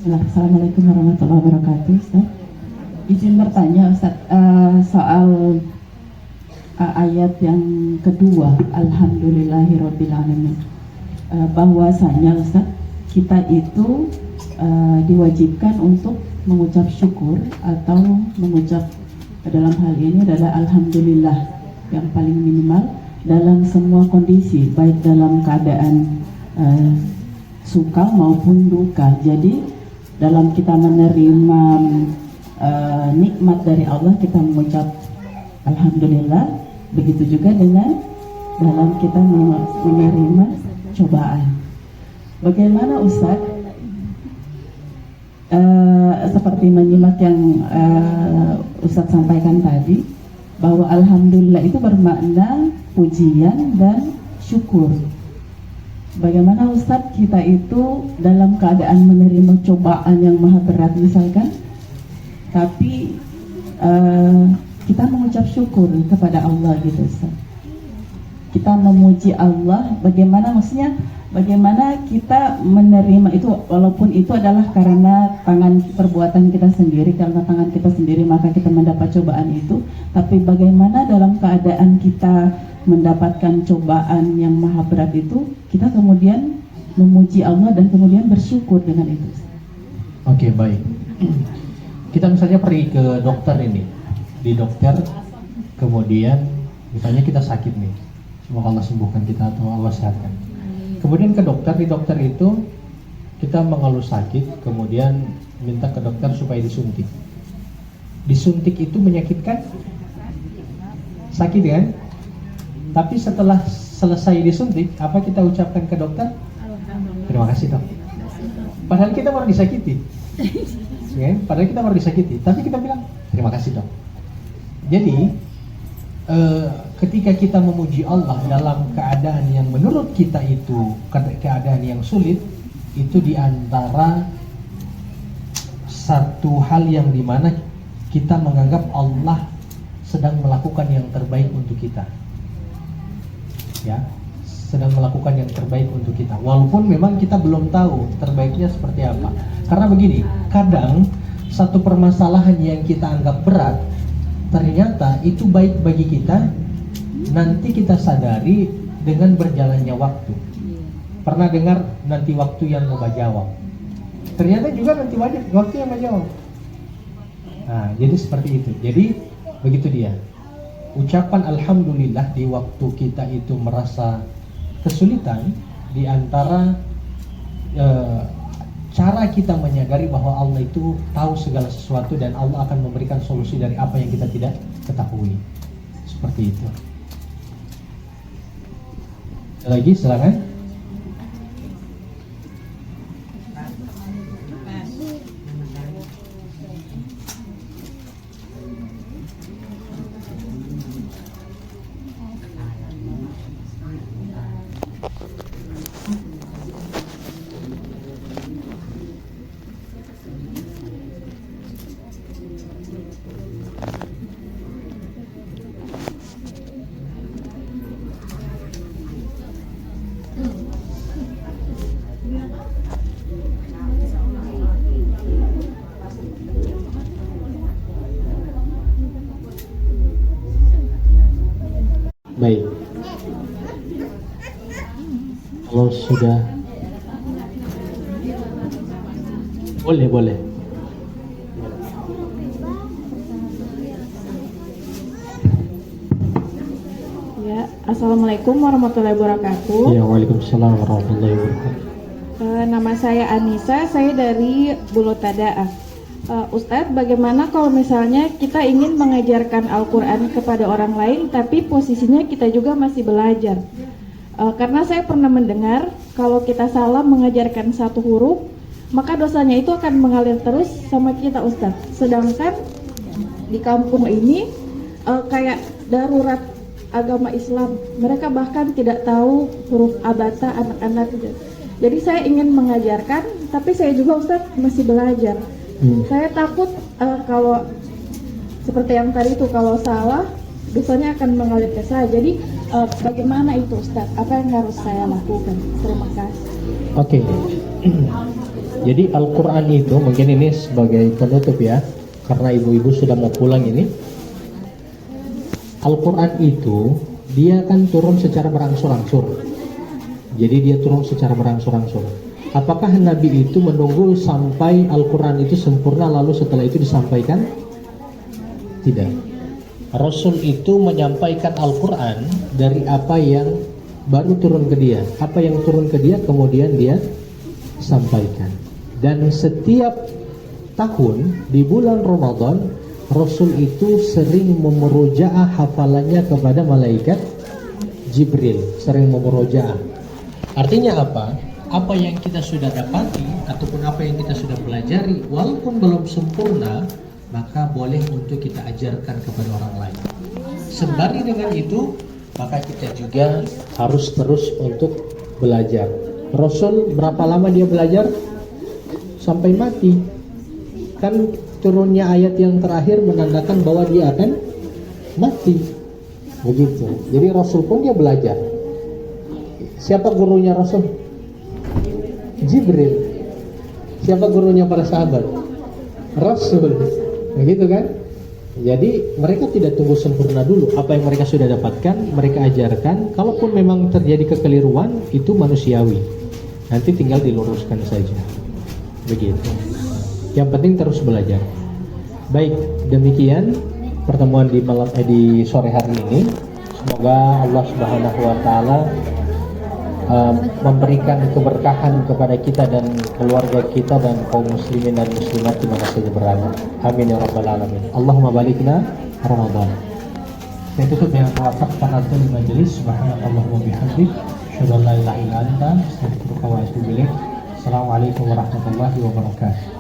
Assalamualaikum warahmatullahi wabarakatuh, Ustaz. Izin bertanya, Ustaz, soal ayat yang kedua, Alhamdulillahirabbil alamin. Bahwasanya Ustaz, kita itu diwajibkan untuk mengucap syukur atau mengucap dalam hal ini adalah alhamdulillah yang paling minimal dalam semua kondisi, baik dalam keadaan suka maupun duka. Jadi dalam kita menerima nikmat dari Allah, kita mengucap alhamdulillah. Begitu juga dengan dalam kita menerima cobaan. Bagaimana Ustaz? Seperti menyimak yang Ustaz sampaikan tadi, bahwa alhamdulillah itu bermakna pujian dan syukur. Bagaimana Ustaz kita itu dalam keadaan menerima cobaan yang maha berat misalkan, tapi kita mengucap syukur kepada Allah gitu Ustaz. Kita memuji Allah, bagaimana maksudnya, bagaimana kita menerima itu, walaupun itu adalah karena perbuatan kita sendiri, karena tangan kita sendiri maka kita mendapat cobaan itu. Tapi bagaimana dalam keadaan kita mendapatkan cobaan yang maha berat itu, kita kemudian memuji Allah dan kemudian bersyukur dengan itu. Oke, baik. Kita misalnya pergi ke dokter ini, di dokter, kemudian misalnya kita sakit nih, semoga Allah sembuhkan kita atau Allah sehatkan. kemudian ke dokter. Di dokter itu kita mengeluh sakit, kemudian minta ke dokter supaya disuntik. Disuntik itu menyakitkan, sakit kan? Tapi setelah selesai disuntik, apa kita ucapkan ke dokter? Terima kasih dok. Padahal kita baru disakiti, ya, padahal kita baru disakiti, tapi kita bilang terima kasih dok. Jadi ketika kita memuji Allah dalam keadaan yang menurut kita itu keadaan yang sulit, itu diantara satu hal yang dimana kita menganggap Allah sedang melakukan yang terbaik untuk kita, ya, sedang melakukan yang terbaik untuk kita, walaupun memang kita belum tahu terbaiknya seperti apa. Karena begini, kadang satu permasalahan yang kita anggap berat ternyata itu baik bagi kita, nanti kita sadari dengan berjalannya waktu. Pernah dengar nanti waktu yang menjawab? Ternyata juga nanti waktu yang menjawab. Nah, jadi seperti itu. Jadi begitu dia. Ucapan alhamdulillah di waktu kita itu merasa kesulitan, di antara cara kita menyadari bahwa Allah itu tahu segala sesuatu dan Allah akan memberikan solusi dari apa yang kita tidak ketahui. Seperti itu. Lagi silakan. Baik. Kalau sudah boleh. Ya, assalamualaikum warahmatullahi wabarakatuh. Ya, waalaikumsalam warahmatullahi wabarakatuh. Nama saya Anissa, saya dari Bulutada. Ustadz, bagaimana kalau misalnya kita ingin mengajarkan Al-Quran kepada orang lain, tapi posisinya kita juga masih belajar? Karena saya pernah mendengar kalau kita salah mengajarkan satu huruf, maka dosanya itu akan mengalir terus sama kita, Ustadz. Sedangkan di kampung ini kayak darurat agama Islam, mereka bahkan tidak tahu huruf abata anak-anak. Jadi saya ingin mengajarkan, tapi saya juga, Ustadz, masih belajar. Saya takut kalau seperti yang tadi itu, kalau salah dosanya akan mengalir ke saya. Jadi bagaimana itu, Ustadz? Apa yang harus saya lakukan? Terima kasih. Oke. Jadi Al-Quran itu mungkin ini sebagai penutup ya, karena ibu-ibu sudah mau pulang ini. Al-Quran itu dia akan turun secara berangsur-angsur. Jadi dia turun secara berangsur-angsur. Apakah Nabi itu menunggu sampai Al-Quran itu sempurna lalu setelah itu disampaikan? Tidak. Rasul itu menyampaikan Al-Quran dari apa yang baru turun ke dia. Apa yang turun ke dia kemudian dia sampaikan. Dan setiap tahun di bulan Ramadan, Rasul itu sering memurojaah hafalannya kepada malaikat Jibril. Sering memurojaah. Artinya apa? Apa yang kita sudah dapati ataupun apa yang kita sudah pelajari, walaupun belum sempurna, maka boleh untuk kita ajarkan kepada orang lain. Sembari dengan itu, maka kita juga harus terus untuk belajar. Rasul berapa lama dia belajar? Sampai mati. Kan turunnya ayat yang terakhir menandakan bahwa dia akan mati. Begitu. Jadi Rasul pun dia belajar. Siapa gurunya Rasul? Jibril. Siapa gurunya para sahabat? Rasul. Begitu kan? Jadi mereka tidak tunggu sempurna dulu. Apa yang mereka sudah dapatkan, mereka ajarkan. Kalaupun memang terjadi kekeliruan, itu manusiawi. Nanti tinggal diluruskan saja. Begitu. Yang penting terus belajar. Baik, demikian pertemuan di sore hari ini. Semoga Allah Subhanahu wa taala memberikan keberkahan kepada kita dan keluarga kita dan kaum muslimin dan muslimat di mana saja berada. Amin ya rabbal alamin. Allahumma balikna Ramadan. Saya tutup dengan doa kafaratul majelis. Subhanallahumma bihamdik, asyhadu an la ilaha illa anta, astaghfiruka wa atubu ilaik. Assalamualaikum warahmatullahi wabarakatuh.